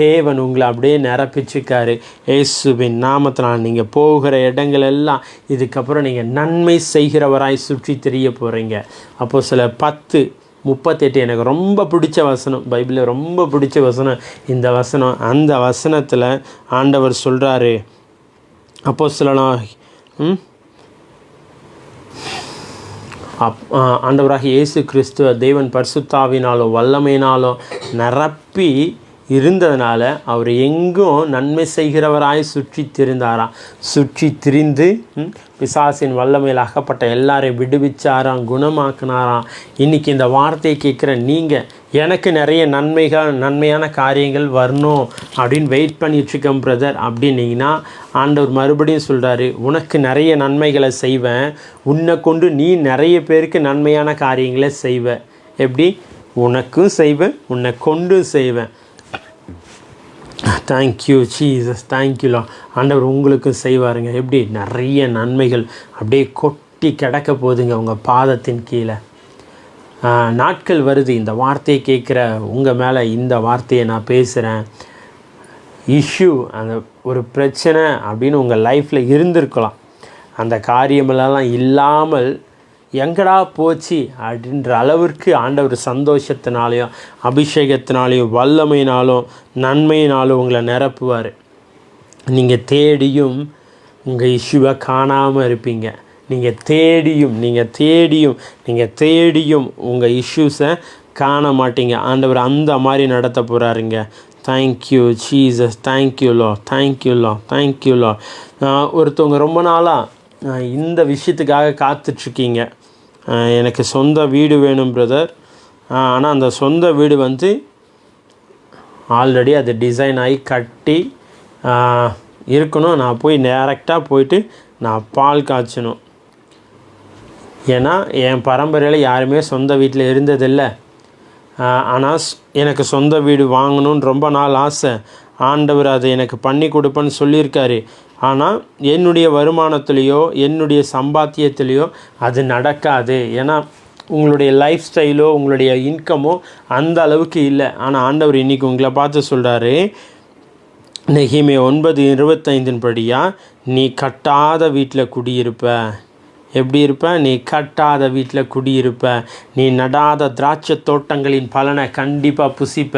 A: தேவன் உங்களை அப்படியே நிரப்பிச்சுக்காரு. இயேசுவின் நாமத்தினால் நீங்கள் போகிற இடங்கள் எல்லாம் இதுக்கப்புறம் நீங்கள் நன்மை செய்கிறவராய் சுற்றி தெரிய போகிறீங்க. அப்போஸ்தலர் 10:38 எனக்கு ரொம்ப பிடிச்ச வசனம், பைபிளில் ரொம்ப பிடிச்ச வசனம் இந்த வசனம். அந்த வசனத்தில் ஆண்டவர் சொல்கிறாரு, ஆண்டவராக இயேசு கிறிஸ்துவ தேவன் பரிசுத்தாவினாலும் வல்லமையினாலும் நிரப்பி இருந்ததுனால அவர் எங்கும் நன்மை செய்கிறவராய் சுற்றி திரிந்தாராம். சுற்றி திரிந்து பிசாசின் வல்லமையில் அகப்பட்ட எல்லாரையும் விடுவிச்சாராம், குணமாக்கினாராம். இன்றைக்கி இந்த வார்த்தையை கேட்குற நீங்கள், எனக்கு நிறைய நன்மையான காரியங்கள் வரணும் அப்படின்னு வெயிட் பண்ணிட்டுருக்கேன் பிரதர் அப்படின்னீங்கன்னா, ஆண்டவர் மறுபடியும் சொல்கிறாரு, உனக்கு நிறைய நன்மைகளை செய்வேன், உன்னை கொண்டு நீ நிறைய பேருக்கு நன்மையான காரியங்களை செய்வேன். எப்படி? உனக்கும் செய்வேன், உன்னை கொண்டும் செய்வேன். தேங்க்யூ ஜீசஸ், தேங்க்யூலா. ஆண்டவர் உங்களுக்கும் செய்வாருங்க. எப்படி? நிறைய நன்மைகள் அப்படியே கொட்டி கிடக்க போகுதுங்க உங்கள் பாதத்தின் கீழே. நாட்கள் வருது, இந்த வார்த்தையை கேட்குற உங்கள் மேலே இந்த வார்த்தையை நான் பேசுகிறேன். இஷ்யூ, அந்த ஒரு பிரச்சனை அப்படின்னு உங்கள் லைஃப்பில் இருந்திருக்கலாம். அந்த காரியமெல்லாம் இல்லாமல் எங்கடா போச்சு அப்படின்ற அளவிற்கு ஆண்டவர் சந்தோஷத்தினாலையும் அபிஷேகத்தினாலையும் வல்லமையினாலும் நன்மையினாலும் உங்களை நிரப்புவார். நீங்கள் தேடியும் உங்கள் இஷ்யூவை காணாமல் இருப்பீங்க. நீங்கள் தேடியும் உங்கள் இஷ்யூஸை காண மாட்டீங்க. ஆண்டவர் அந்த மாதிரி நடத்த போகிறாருங்க. Thank you Jesus, தேங்க்யூலோ. ஒருத்தவங்க ரொம்ப நாளாக இந்த விஷயத்துக்காக காத்துட்ருக்கீங்க. எனக்கு சொந்த வீடு வேணும் பிரதர், ஆனால் அந்த சொந்த வீடு ஆல்ரெடி அது டிசைன் ஆகி கட்டி இருக்கணும். நான் போய் டைரெக்டாக போயிட்டு நான் பால் காய்ச்சணும். ஏன்னா என் பரம்பரையில் யாருமே சொந்த வீட்டில் இருந்ததில்லை. ஆனால் எனக்கு சொந்த வீடு வாங்கணுன்னு ரொம்ப நாள் ஆசை. ஆண்டவர் அதை எனக்கு பண்ணி கொடுப்பேன்னு சொல்லியிருக்காரு. ஆனால் என்னுடைய வருமானத்துலேயோ என்னுடைய சம்பாத்தியத்துலேயோ அது நடக்காது. ஏன்னா உங்களுடைய லைஃப் ஸ்டைலோ உங்களுடைய இன்கமோ அந்த அளவுக்கு இல்லை. ஆனால் ஆண்டவர் இன்றைக்கி உங்களை பார்த்து சொல்கிறாரு, நெகேமியா 9:25 படியா, நீ கட்டாத வீட்டில் குடியிருப்ப. எப்படி இருப்ப? நீ கட்டாத வீட்டில் குடியிருப்ப. நீ நடாத திராட்சை தோட்டங்களின் பலனை கண்டிப்பாக புசிப்ப.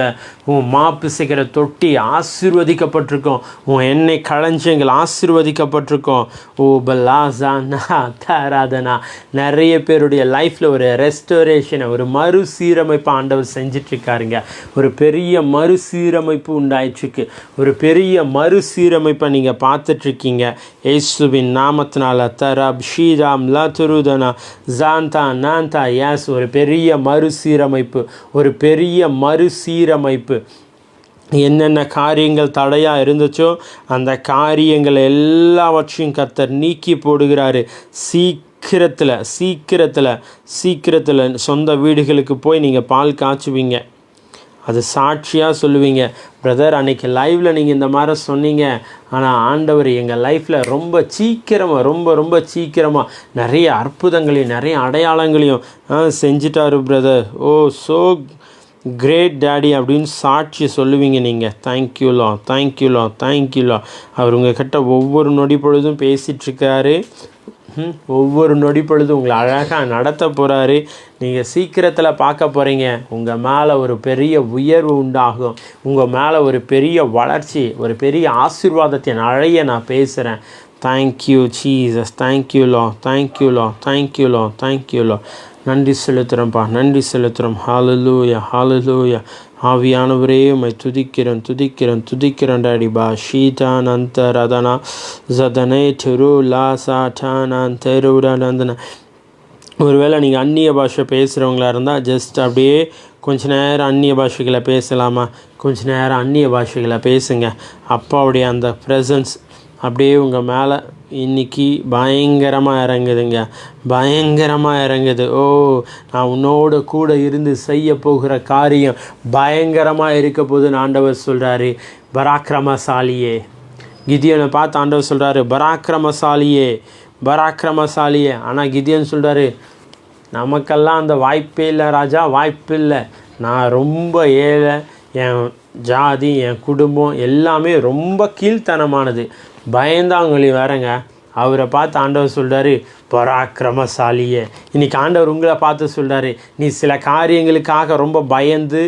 A: உன் பிசைக்கிற தொட்டி ஆசீர்வதிக்கப்பட்டிருக்கும். உன் எண்ணெய் களஞ்சியங்கள் ஆசீர்வதிக்கப்பட்டிருக்கும். ஓ பலாசானா தாராதனா. நிறைய பேருடைய லைஃப்பில் ஒரு ரெஸ்டோரேஷனை, ஒரு மறுசீரமைப்பு ஆண்டவர் செஞ்சிட்ருக்காருங்க. ஒரு பெரிய மறுசீரமைப்பு உண்டாயிட்ருக்கு. ஒரு பெரிய மறுசீரமைப்பை நீங்கள் பார்த்துட்ருக்கீங்க. இயேசுவின் நாமத்தினால தரப் ஷீராம் லதுருதனா ஜாந்தா நாந்தா. யாஸ், ஒரு பெரிய மறுசீரமைப்பு. என்னென்ன காரியங்கள் தடையாக இருந்துச்சோ அந்த காரியங்கள் எல்லாவற்றையும் கர்த்தர் நீக்கி போடுகிறாரு. சீக்கிரத்தில் சொந்த வீடுகளுக்கு போய் நீங்கள் பால் காய்ச்சுவீங்க. அது சாட்சியாக சொல்லுவீங்க, பிரதர் அன்றைக்கி லைவில் நீங்கள் இந்த மாதிரி சொன்னீங்க, ஆனால் ஆண்டவர் எங்கள் லைஃப்பில் ரொம்ப சீக்கிரமாக நிறைய அற்புதங்களையும் நிறைய அடையாளங்களையும் செஞ்சிட்டாரு பிரதர். ஓ ஸோ கிரேட் டேடி அப்படின்னு சாட்சி சொல்லுவீங்க நீங்கள். தேங்க்யூலா. அவர் உங்கள்கிட்ட ஒவ்வொரு நொடி பொழுதும் பேசிகிட்ருக்காரு. ஒவ்வொரு நொடி பொழுதும் உங்களை அழகாக நடத்த போகிறாரு. நீங்கள் சீக்கிரத்தில் பார்க்க போகிறீங்க. உங்கள் மேலே ஒரு பெரிய உயர்வு உண்டாகும். உங்கள் மேலே ஒரு பெரிய வளர்ச்சி, ஒரு பெரிய ஆசீர்வாதத்தை அழைய நான் பேசுகிறேன். தேங்க்யூ ஜீசஸ், தேங்க்யூலோ. நன்றி செலுத்துகிறோம். ஹalleluya. ஆவியானவரே உம்மை துதிக்கிறோம் டாடி. பா ஷீதானந்தரதனா ஜதனை தெருலா சாட்டானந்தருடனந்தன. ஒருவேளை நீங்கள் அந்நிய பாஷை பேசுகிறவங்களா இருந்தால் ஜஸ்ட் அப்படியே கொஞ்ச நேரம் அந்நிய பாஷைகளை பேசலாமா? கொஞ்ச நேரம் அந்நிய பாஷைகளை பேசுங்க. அப்பாவுடைய அந்த ப்ரெசன்ஸ் அப்படியே உங்கள் மேலே இன்றைக்கி பயங்கரமாக இறங்குதுங்க, பயங்கரமாக இறங்குது. ஓ, நான் உன்னோட கூட இருந்து செய்ய போகிற காரியம் பயங்கரமாக இருக்க போதுன்னு ஆண்டவர் சொல்கிறாரு. பராக்கிரமசாலியே, கிதியோனை பார்த்து ஆண்டவர் சொல்கிறாரு, பராக்கிரமசாலியே, பராக்கிரமசாலியே. ஆனால் கிதியோன் சொல்கிறாரு, நமக்கெல்லாம் அந்த வாய்ப்பே இல்லை ராஜா, வாய்ப்பு இல்லை. நான் ரொம்ப ஏழை, என் ஜாதி, என் குடும்பம் எல்லாமே ரொம்ப கீழ்த்தனமானது. பயந்தாங்களி வேறங்க. அவரை பார்த்து ஆண்டவர் சொல்கிறாரு, பராக்கிரமசாலியே. இன்றைக்கி ஆண்டவர் உங்களை பார்த்து சொல்கிறாரு, நீ சில காரியங்களுக்காக ரொம்ப பயந்து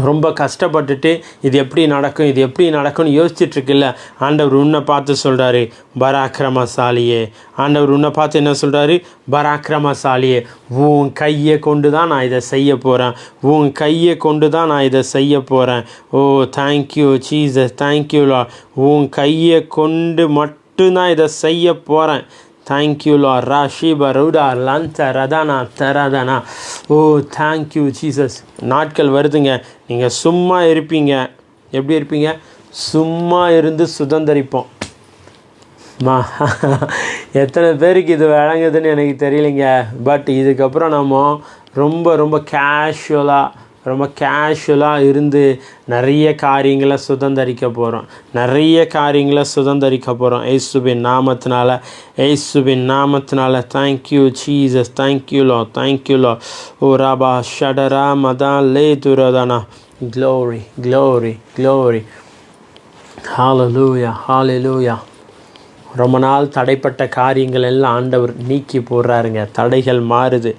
A: ரொம்ப கஷ்டப்பட்டுட்டு இது எப்படி நடக்கும், இது எப்படி நடக்கும்னு யோசிச்சுட்ருக்குல்ல, ஆண்டவர் உன்னை பார்த்து சொல்கிறாரு, பராக்கிரமசாலியே. ஆண்டவர் உன்னை பார்த்து என்ன சொல்கிறாரு, பராக்கிரமசாலியே. உன் கையை கொண்டு தான் நான் இதை செய்ய போகிறேன், உன் கையை கொண்டு தான் நான் இதை செய்ய போகிறேன். Oh, thank you Jesus, thank you Lord. உன் கையை கொண்டு மட்டும்தான் இதை செய்ய போகிறேன். Thank you Lord. ராஷிபா ரவுடா லந்த ரதானா தரதனா. Oh, thank you Jesus. நாட்கள் வருதுங்க, நீங்கள் சும்மா இருப்பீங்க. எப்படி இருப்பீங்க? சும்மா இருந்து சுதந்திரிப்போம். எத்தனை பேருக்கு இது வழங்குதுன்னு எனக்கு தெரியலைங்க. பட் இதுக்கப்புறம் நம்ம ரொம்ப ரொம்ப கேஷுவலாக இருந்து நிறைய காரியங்களை சுதந்திரிக்க போகிறோம், நிறைய காரியங்களை சுதந்திரிக்க போகிறோம். இயேசுவின் நாமத்தினால. Thank you Jesus, thank you Lord, thank you Lord. ஓ ராபா ஷடரா மதா லே துரதனா. Glory, glory, glory. ஹalleluya, ஹalleluya. ரொம்ப நாள் தடைப்பட்ட காரியங்கள் எல்லாம் ஆண்டவர் நீக்கி போடுறாருங்க. தடைகள் மாறுது.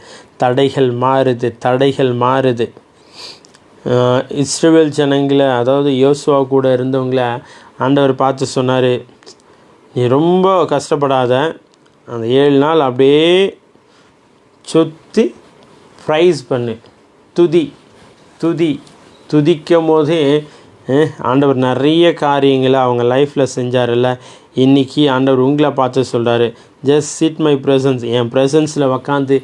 A: இஸ்ரவேல் ஜனங்களை, அதாவது யோசுவா கூட இருந்தவங்கள ஆண்டவர் பார்த்து சொன்னார், நீ ரொம்ப கஷ்டப்படாத, அந்த 7 நாள் அப்படியே சுற்றி ப்ரைஸ் பண்ணு, துதிக்கும் போதே ஆண்டவர் நிறைய காரியங்களை அவங்க லைஃப்பில் செஞ்சார்ல. இன்றைக்கி ஆண்டவர் உங்களை பார்த்து சொல்கிறாரு, ஜஸ்ட் சிட் மை ப்ரெசன்ஸ், என் ப்ரெசன்ஸில் உக்காந்து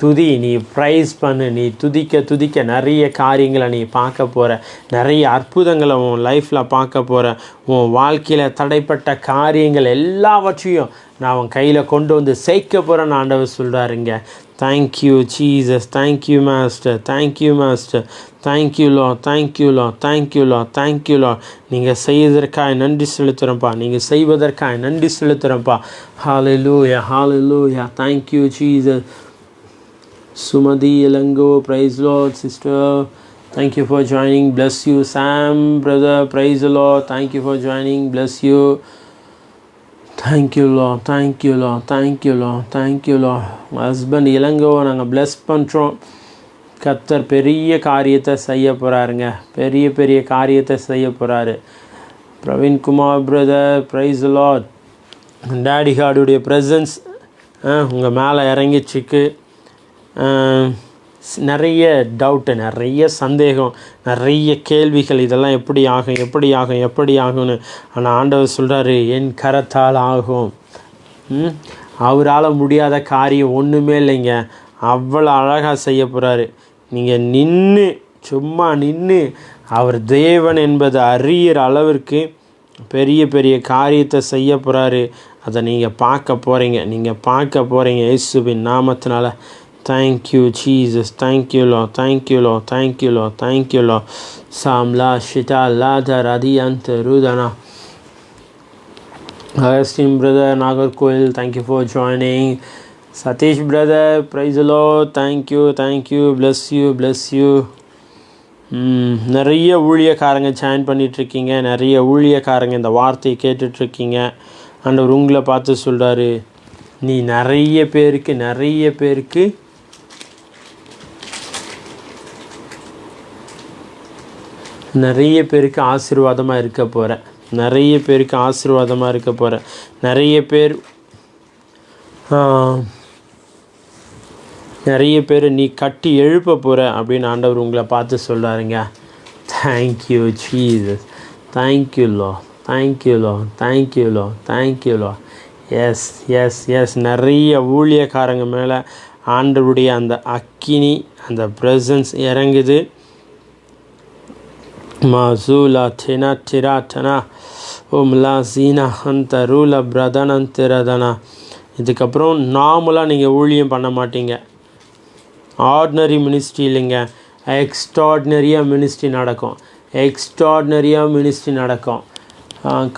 A: துதி, நீ ப்ரைஸ் பண்ணு, நீ துதிக்க நிறைய காரியங்களை நீ பார்க்க போகிற, நிறைய அற்புதங்களை உன் லைஃப்பில் பார்க்க போகிற. உன் வாழ்க்கையில் தடைப்பட்ட காரியங்கள் எல்லாவற்றையும் நான் உன் கையில் கொண்டு வந்து சேர்க்க போகிறேன்னு ஆண்டவர் சொல்கிறாருங்க. Thank you Jesus, thank you master, thank you master, thank you Lord, thank you Lord, thank you Lord, thank you Lord. நீங்கள் செய்வதற்காக நன்றி செலுத்துகிறோம்ப்பா, நீங்கள் செய்வதற்காக நன்றி செலுத்துகிறோம்ப்பா. ஹalleluya, hallelujah. Thank you Jesus. Sumadi Elango, praise Lord, sister. Thank you for joining. Bless you, Sam, brother. Praise the Lord. Thank you for joining. Bless you. Thank you, Lord. Thank you, Lord. Thank you, Lord. Thank you, Lord. Husband Elango, நாங்கள் bless பண்ணுறோம். கர்த்தர் பெரிய காரியத்தை செய்ய போகிறாருங்க, பெரிய காரியத்தை செய்ய போகிறாரு. Praveen Kumar brother, praise the Lord. Daddy கார்டுடைய ப்ரெசன்ஸ் உங்கள் மேலே இறங்கிச்சிக்கு. நிறைய டவுட்டு, நிறைய சந்தேகம், நிறைய கேள்விகள், இதெல்லாம் எப்படி ஆகும்னு. ஆனால் ஆண்டவர் சொல்கிறாரு, என் கரத்தால் ஆகும். அவரால் முடியாத காரியம் ஒன்றுமே இல்லைங்க. அவ்வளோ அழகாக செய்ய போகிறாரு. நீங்கள் சும்மா நின்று அவர் தேவன் என்பதை அறியிற அளவிற்கு பெரிய காரியத்தை செய்ய போகிறாரு. அதை நீங்கள் பார்க்க போகிறீங்க. இயேசுவின் நாமத்தினால. Thank you, Jesus. Thank you, Lord. Thank you, Lord. Thank you, Lord. Thank you, Lord. Samla Shita Lada Radiante Rudana. Agustin brother, Nagarkoil, thank you for joining. Satish brother, praise the Lord. Thank you. Bless you. நிறைய ஊழியக்காரங்க join பண்ணிகிட்ருக்கீங்க, நிறைய ஊழியக்காரங்க இந்த வார்த்தையை கேட்டுட்ருக்கீங்க. ஆண்டவர் உங்களை பார்த்து சொல்கிறாரு, நீ நிறைய பேருக்கு ஆசீர்வாதமாக இருக்க போகிறேன். நிறைய பேர் நீ கட்டி எழுப்ப போகிற அப்படின்னு ஆண்டவர் உங்களை பார்த்து சொல்கிறாருங்க. Thank you Jesus, thank you Lord, thank you Lord, thank you Lord, thank you Lord. Yes நிறைய ஊழியக்காரங்க மேலே ஆண்டவருடைய அந்த அக்கினி, அந்த ப்ரெசன்ஸ் இறங்குது. மாசூலா டெனா டெரா டனா. ஓ ஓம்லா சீனா அந்த ரூல பிரதனந்திரதனா. இதுக்கப்புறம் நார்மலாக நீங்கள் ஊழியம் பண்ண மாட்டீங்க. ஆர்டினரி மினிஸ்ட்ரி இல்லைங்க, எக்ஸ்ட்ராடினரியாக மினிஸ்ட்ரி நடக்கும். எக்ஸ்ட்ராடினரியாக மினிஸ்ட்ரி நடக்கும்.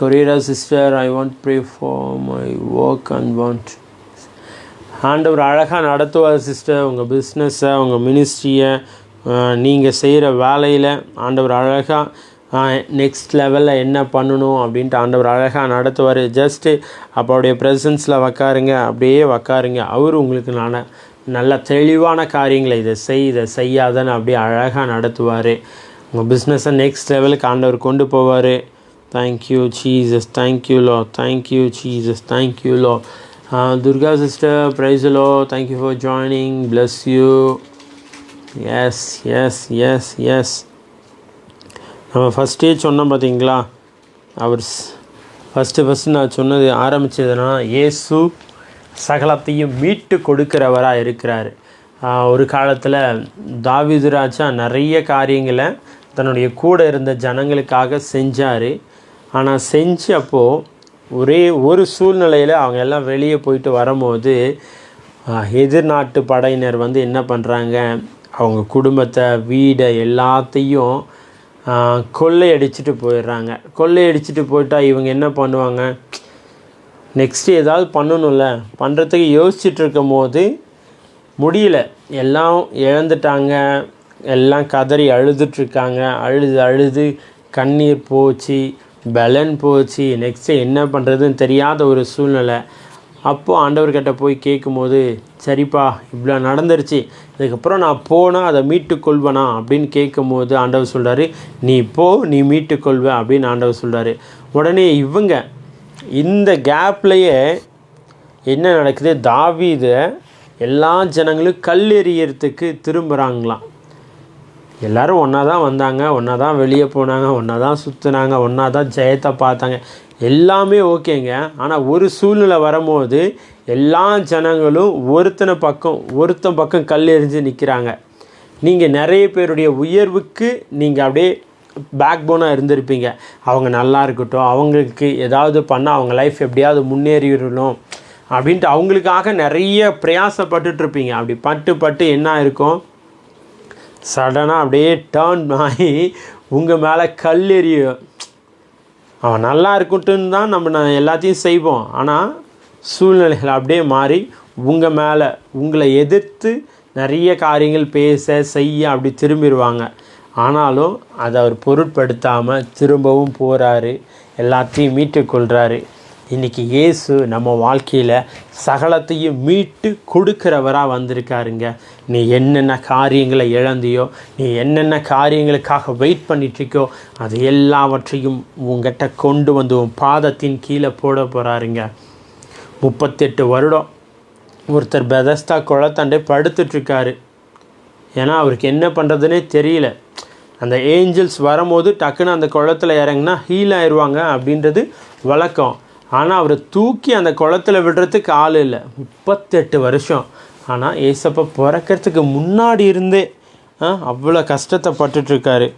A: கொரியரா sister, I want pray for my work and want. ஆண்டவர் அழகாக நடத்துவார் சிஸ்டர். உங்கள் பிஸ்னஸை, உங்கள் மினிஸ்ட்ரியை, நீங்கள் செய்கிற வேலையில் ஆண்டவர் அழகாக நெக்ஸ்ட் லெவலில் என்ன பண்ணணும் அப்படின்ட்டு ஆண்டவர் அழகாக நடத்துவார். ஜஸ்ட்டு அப்போடைய ப்ரெசன்ஸில் உக்காருங்க, அப்படியே உக்காருங்க. அவர் உங்களுக்கு நல்ல தெளிவான காரியங்களை இதை செய்யாதன்னு அப்படியே அழகாக நடத்துவார். உங்கள் பிஸ்னஸை நெக்ஸ்ட் லெவலுக்கு ஆண்டவர் கொண்டு போவார். Thank you Jesus, thank you Lord, thank you Jesus, thank you Lord. Durga sister, praise Lord, thank you for joining, bless you. Yes yes yes yes நம்ம ஃபஸ்ட்டே சொன்னோம் பார்த்தீங்களா, அவர் ஃபஸ்ட்டு நான் சொன்னது ஆரம்பித்ததுன்னா, இயேசு சகலத்தையும் மீட்டு கொடுக்கிறவராக இருக்கிறார். ஒரு காலத்தில் தாவீது ராஜா நிறைய காரியங்களை தன்னுடைய கூட இருந்த ஜனங்களுக்காக செஞ்சார். ஆனால் செஞ்சப்போ ஒரே ஒரு சூழ்நிலையில் அவங்க எல்லாம் வெளியே போயிட்டு வரும்போது எதிர்நாட்டு படையினர் வந்து என்ன பண்ணுறாங்க, அவங்க குடும்பத்தை, வீடை எல்லாத்தையும் கொள்ளையடிச்சிட்டு போயிடுறாங்க. கொள்ளையடிச்சிட்டு போயிட்டால் இவங்க என்ன பண்ணுவாங்க, நெக்ஸ்ட்டு ஏதாவது பண்ணணும்ல, பண்ணுறதுக்கு யோசிச்சுட்டு இருக்கும் போது முடியல, எல்லாம் இழந்துட்டாங்க, எல்லாம் கதறி அழுதுட்ருக்காங்க. அழுது கண்ணீர் போச்சு, பலன் போச்சு. நெக்ஸ்ட்டு என்ன பண்ணுறதுன்னு தெரியாத ஒரு சூழ்நிலை. அப்போது ஆண்டவர்கிட்ட போய் கேட்கும்போது, சரிப்பா இவ்வளோ நடந்துருச்சு, இதுக்கப்புறம் நான் போனால் அதை மீட்டு கொள்வேனா அப்படின்னு கேட்கும்போது ஆண்டவர் சொல்கிறாரு, நீ போ, நீ மீட்டு கொள்வ அப்படின்னு ஆண்டவர் சொல்கிறாரு. உடனே இவங்க இந்த கேப்லையே என்ன நடக்குது, தாவீது எல்லா ஜனங்களும் கல் எறியறதுக்கு திரும்புகிறாங்களாம். எல்லோரும் ஒன்றா தான் வந்தாங்க, ஒன்றா தான் வெளியே போனாங்க, ஒன்றா தான் சுற்றுனாங்க, ஒன்றா தான் ஜெயத்தை பார்த்தாங்க, எல்லாமே ஓகேங்க. ஆனால் ஒரு சூழ்நிலை வரும்போது எல்லா ஜனங்களும் ஒருத்தன் பக்கம் கல் எறிஞ்சு நிற்கிறாங்க. நீங்கள் நிறைய பேருடைய உயர்வுக்கு நீங்கள் அப்படியே பேக் போனாக இருந்திருப்பீங்க. அவங்க நல்லா இருக்கட்டும், அவங்களுக்கு ஏதாவது பண்ணால் அவங்க லைஃப் எப்படியாவது முன்னேறிடணும் அப்படின்ட்டு அவங்களுக்காக நிறைய பிரயாசப்பட்டுட்ருப்பீங்க. அப்படி பட்டு என்ன இருக்கும், சடனாக அப்படியே டேர்ன் ஆகி உங்கள் மேலே கல் எறியும். அவன் நல்லா இருக்கட்டுன்னு தான் நம்ம எல்லாத்தையும் செய்வோம். ஆனால் சூழ்நிலைகள் அப்படியே மாறி உங்கள் மேலே உங்களை எதிர்த்து நிறைய காரியங்கள் செய்ய அப்படி திரும்பிடுவாங்க. ஆனாலும் அதை அவர் பொருட்படுத்தாமல் திரும்பவும் போகிறாரு, எல்லாத்தையும் மீட்டுக்கொள்கிறாரு. இன்றைக்கி இயேசு நம்ம வாழ்க்கையில் சகலத்தையும் மீட்டு கொடுக்கிறவராக வந்திருக்காருங்க. நீ என்னென்ன காரியங்களை இழந்தியோ, நீ என்னென்ன காரியங்களுக்காக வெயிட் பண்ணிட்டுருக்கோ, அது எல்லாவற்றையும் உங்ககிட்ட கொண்டு வந்து உன் பாதத்தின் கீழே போட போகிறாருங்க. 38 வருடம் ஒருத்தர் பெதஸ்தா குளத்தாண்டே படுத்துட்ருக்காரு. ஏன்னா அவருக்கு என்ன பண்ணுறதுனே தெரியல. அந்த ஏஞ்சல்ஸ் வரும்போது டக்குன்னு அந்த குளத்தில் இறங்கினா ஹீல் ஆயிடுவாங்க அப்படின்றது வழக்கம். ஆனால் அவரை தூக்கி அந்த குளத்தில் விடுறதுக்கு ஆள் இல்லை. 38 வருஷம். ஆனால் ஏசப்பா பிறக்கிறதுக்கு முன்னாடி இருந்தே அவ்வளோ கஷ்டத்தை பட்டுட்ருக்காரு.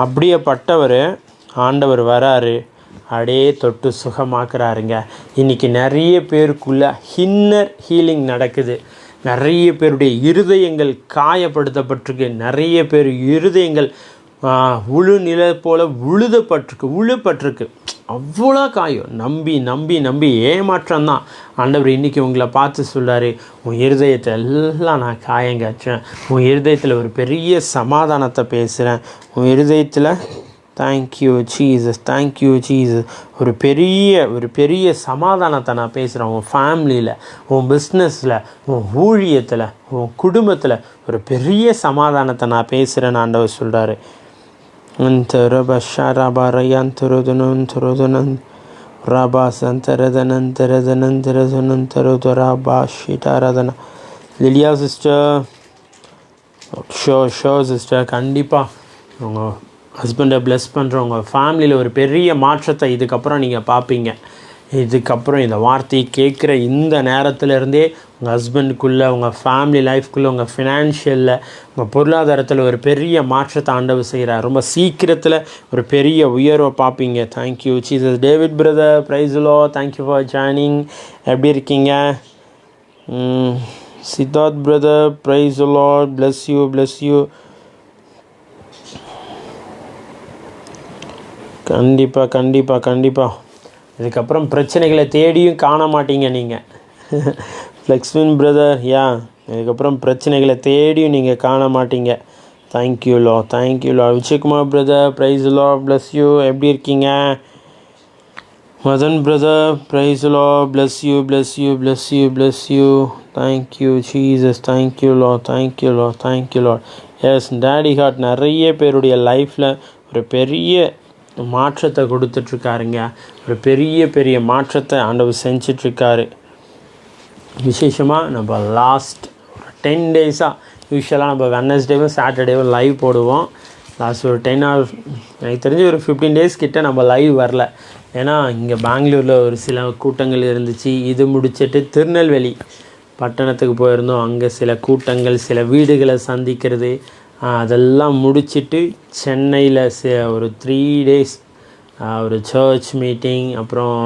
A: அப்படியே பட்டவர் ஆண்டவர் வராரு, அப்படியே தொட்டு சுகமாக்குறாருங்க. இன்றைக்கி நிறைய பேருக்குள்ள இன்னர் ஹீலிங் நடக்குது. நிறைய பேருடைய இருதயங்கள் காயப்படுத்தப்பட்டிருக்கு. நிறைய பேர் இருதயங்கள் உழுநில போல் உழுப்பட்டிருக்கு. அவ்வளோ காயம். நம்பி ஏமாற்றம்தான். ஆண்டவர் இன்றைக்கி உங்களை பார்த்து சொல்கிறாரு, உன் இருதயத்தை எல்லாம் நான் காயங்காய்ச்சேன், உன் இருதயத்தில் ஒரு பெரிய சமாதானத்தை பேசுகிறேன், உன் இருதயத்தில் தேங்க்யூ ஜீசஸ், தேங்க்யூ ஜீசஸ், ஒரு பெரிய சமாதானத்தை நான் பேசுகிறேன். உன் ஃபேமிலியில், உன் பிஸ்னஸில், உன் ஊழியத்தில், உன் குடும்பத்தில் ஒரு பெரிய சமாதானத்தை நான் பேசுகிறேன்னு ஆண்டவர் சொல்கிறாரு. லிலியா சிஸ்டர், ஷோ சிஸ்டர், கண்டிப்பாக உங்கள் ஹஸ்பண்டை ப்ளஸ் பண்ணுறவங்க ஃபேமிலியில் ஒரு பெரிய மாற்றத்தை இதுக்கப்புறம் நீங்கள் பார்ப்பீங்க. இதுக்கப்புறம் இந்த வார்த்தையை கேட்குற இந்த நேரத்துலேருந்தே உங்கள் ஹஸ்பண்டுக்குள்ளே, உங்கள் ஃபேமிலி லைஃப்குள்ளே, உங்கள் ஃபினான்ஷியலில், உங்கள் பொருளாதாரத்தில் ஒரு பெரிய மாற்றத்தை ஆண்டவர் செய்கிறார். ரொம்ப சீக்கிரத்தில் ஒரு பெரிய உயர்வை பார்ப்பீங்க. Thank you Jesus. David brother, praise Lord, thank you for joining. எப்படி இருக்கீங்க? Siddharth brother, praise Lord, bless you, bless you. கண்டிப்பாக கண்டிப்பாக கண்டிப்பாக. இதுக்கப்புறம் பிரச்சனைகளை தேடியும் காண மாட்டீங்க நீங்கள். ஃப்ளெக்ஸ்வின் பிரதர், இதுக்கப்புறம் பிரச்சனைகளை தேடியும் நீங்கள் காண மாட்டீங்க. Thank you Lord, thank you Lord. Vijayakumar brother, praise Lord, bless you. எப்படி இருக்கீங்க? Madan brother, praise Lord, bless you, bless you, bless you, bless you. Thank you Jesus, thank you Lord, thank you Lord, thank you Lord. Yes, daddy heart நிறைய பேருடைய லைஃப்பில் ஒரு பெரிய மாற்றத்தை கொடுத்துட்ருக்காருங்க. ஒரு பெரிய பெரிய மாற்றத்தை ஆண்டவர் செஞ்சிட்ருக்காரு. விசேஷமாக நம்ம லாஸ்ட் 10 டேஸாக யூஸ்வலாக நம்ம வெட்னஸ்டேவும் சாட்டர்டேவும் லைவ் போடுவோம். லாஸ்ட் ஒரு 10 hours, எனக்கு தெரிஞ்சு ஒரு 15 days கிட்ட நம்ம லைவ் வரல. ஏன்னா இங்கே பெங்களூரில் ஒரு சில கூட்டங்கள் இருந்துச்சு. இது முடிச்சுட்டு திருநெல்வேலி பட்டணத்துக்கு போயிருந்தோம். அங்கே சில கூட்டங்கள், சில வீடுகளை சந்திக்கிறது, அதெல்லாம் முடிச்சுட்டு சென்னையில் ஒரு 3 days ஒரு சர்ச் மீட்டிங், அப்புறம்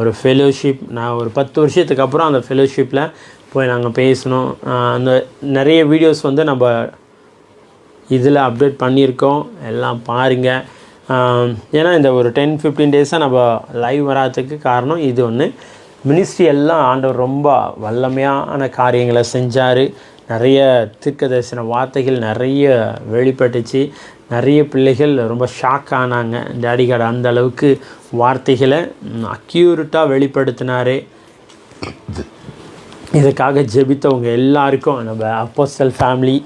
A: ஒரு ஃபெலோஷிப். நான் ஒரு 10 வருஷத்துக்கு அப்புறம் அந்த ஃபெலோஷிப்பில் போய் நாங்கள் பேசினோம். அந்த நிறைய வீடியோஸ் வந்து நம்ம இதில் அப்டேட் பண்ணியிருக்கோம், எல்லாம் பாருங்கள். ஏன்னா இந்த ஒரு 10-15 days நம்ம லைவ் வராதுக்கு காரணம் இது ஒன்று. மினிஸ்ட்ரி எல்லாம் ஆண்டவர் ரொம்ப வல்லமையான காரியங்களை செஞ்சார். நிறைய தீர்க்கதரிசன வார்த்தைகள் நிறைய வெளிப்பட்டுச்சு. நிறைய பிள்ளைகள் ரொம்ப ஷாக் ஆனாங்க. டேடி கார்டு அந்த அளவுக்கு வார்த்தைகளை அக்யூரேட்டாக வெளிப்படுத்தினார். இதுக்காக ஜெபித்தவங்க எல்லாருக்கும், நம்ம அப்போஸ்தல் ஃபேமிலி,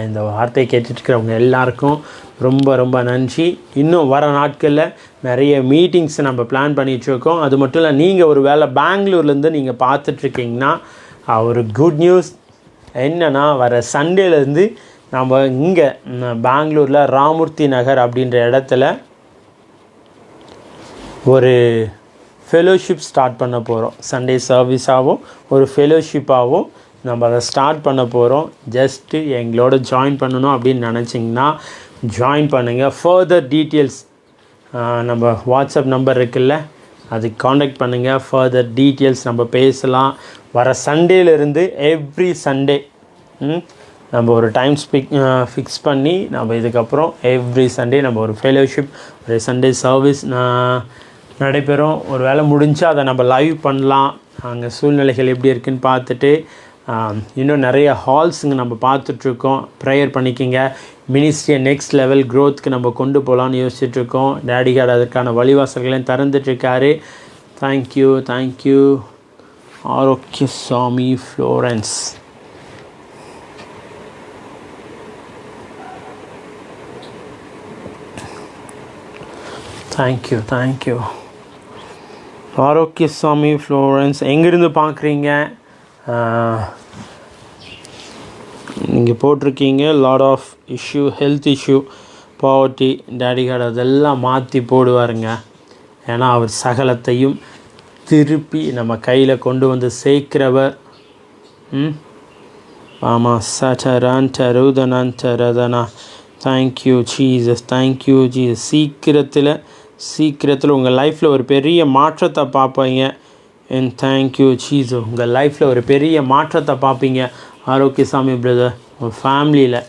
A: இந்த வார்த்தையை கேட்டுட்ருக்கிறவங்க எல்லாருக்கும் ரொம்ப ரொம்ப நன்றி. இன்னும் வர நாட்களில் நிறைய மீட்டிங்ஸ் நம்ம பிளான் பண்ணிகிட்ருக்கோம். அது மட்டும் இல்லை, நீங்கள் ஒரு வேளை பெங்களூர்லேருந்து நீங்கள் பார்த்துட்ருக்கீங்கன்னா ஒரு குட் நியூஸ் என்னென்னா, வர சண்டேலேருந்து நம்ம இங்கே பெங்களூரில் ராமூர்த்தி நகர் அப்படின்ற இடத்துல ஒரு ஃபெலோஷிப் ஸ்டார்ட் பண்ண போகிறோம். சண்டே சர்வீஸாகவும் ஒரு ஃபெலோஷிப்பாகவும் நம்ம அதை ஸ்டார்ட் பண்ண போகிறோம். ஜஸ்ட்டு எங்களோட ஜாயின் பண்ணணும் அப்படின்னு நினச்சிங்கன்னா ஜாயின் பண்ணுங்கள். ஃபர்தர் டீட்டெயில்ஸ் நம்ம வாட்ஸ்அப் நம்பர் இருக்குல்ல, அதுக்கு காண்டாக்ட் பண்ணுங்கள். ஃபர்தர் டீட்டெயில்ஸ் நம்ம பேசலாம். வர சண்டேலேருந்து எவ்ரி சண்டே நம்ம ஒரு டைம் ஃபிக்ஸ் பண்ணி நம்ம இதுக்கப்புறம் எவ்ரி சண்டே நம்ம ஒரு ஃபெலோஷிப், ஒரு சண்டே சர்வீஸ் நடைபெறும். ஒரு வேளை முடிஞ்சால் அதை நம்ம லைவ் பண்ணலாம். அங்கே சூழ்நிலைகள் எப்படி இருக்குதுன்னு பார்த்துட்டு இன்னும் நிறைய ஹால்ஸுங்க நம்ம பார்த்துட்ருக்கோம். ப்ரேயர் பண்ணிக்கிங்க. மினிஸ்ட்ரியை நெக்ஸ்ட் லெவல் க்ரோத்துக்கு நம்ம கொண்டு போகலான்னு யோசிச்சுட்ருக்கோம். டேடி கார்டு அதற்கான வழிவாசல்களையும் திறந்துட்டுருக்காரு. Thank you, thank you. Arokiasamy Florence, thank you, thank you. Arokiasamy Florence, எங்கேருந்து பார்க்குறீங்க? நீங்கள் போட்டிருக்கீங்க lot of issue, health issue, poverty. Daddy God அதெல்லாம் மாற்றி போடுவாருங்க. ஏன்னா அவர் சகலத்தையும் திருப்பி நம்ம கையில் கொண்டு வந்து சேர்க்கிறவர். ஆமாம், சட்டரான் டருதனான் டரதனா. Thank you Jesus, thank you Jesus. சீக்கிரத்தில் உங்கள் லைஃப்பில் ஒரு பெரிய மாற்றத்தை பார்ப்பீங்க. And thank you Jesus. உங்கள் லைஃப்பில் ஒரு பெரிய மாற்றத்தை பார்ப்பீங்க. ஆரோக்கியசாமி பிரதர், உங்கள் ஃபேமிலியில்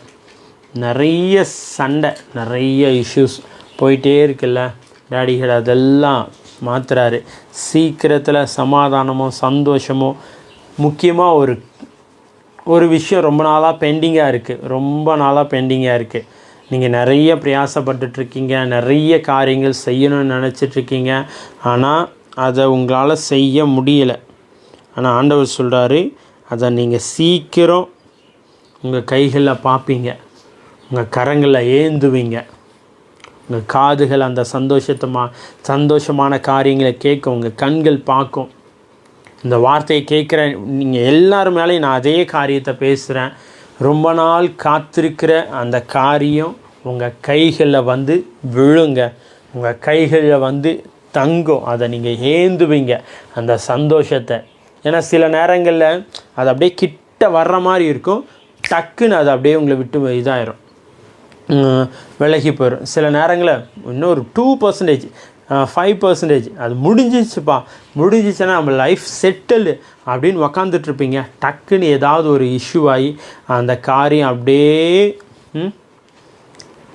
A: நிறைய சண்டை, நிறைய இஷ்யூஸ் போயிட்டே இருக்குல்ல, டேடி ஹெட் அதெல்லாம் மாற்றுறாரு. சீக்கிரத்தில் சமாதானமும் சந்தோஷமும், முக்கியமாக ஒரு விஷயம் ரொம்ப நாளாக பெண்டிங்காக இருக்குது. நீங்கள் நிறைய பிரயாசப்பட்டுட்ருக்கீங்க, நிறைய காரியங்கள் செய்யணும்னு நினச்சிட்ருக்கீங்க, ஆனால் அதை உங்களால் செய்ய முடியலை. ஆனால் ஆண்டவர் சொல்கிறாரு, அதை நீங்கள் சீக்கிரம் உங்கள் கைகளில் பார்ப்பீங்க, உங்கள் கரங்களில் ஏந்துவீங்க, உங்கள் காதுகள் அந்த சந்தோஷமான காரியங்களை கேட்கும், உங்கள் கண்கள் பார்க்கும். இந்த வார்த்தையை கேட்குற நீங்கள் எல்லாரும் மேலேயும் நான் அதே காரியத்தை பேசுகிறேன். ரொம்ப நாள் காத்திருக்கிற அந்த காரியம் உங்கள் கைகளில் வந்து விழுங்க, உங்கள் கைகளில் வந்து தங்கும். அதை நீங்கள் ஏந்துவீங்க அந்த சந்தோஷத்தை. ஏன்னா சில நேரங்களில் அது அப்படியே கிட்ட வர்ற மாதிரி இருக்கும், டக்குன்னு அது அப்படியே உங்களை விட்டு இதாயிரும், விலகி போயிடும். சில நேரங்களில் இன்னொரு 2%, 5% அது முடிஞ்சிச்சுன்னா நம்ம லைஃப் செட்டில்டு அப்படின்னு உக்காந்துட்ருப்பீங்க. டக்குன்னு ஏதாவது ஒரு இஷ்யூ ஆகி அந்த காரியம் அப்படியே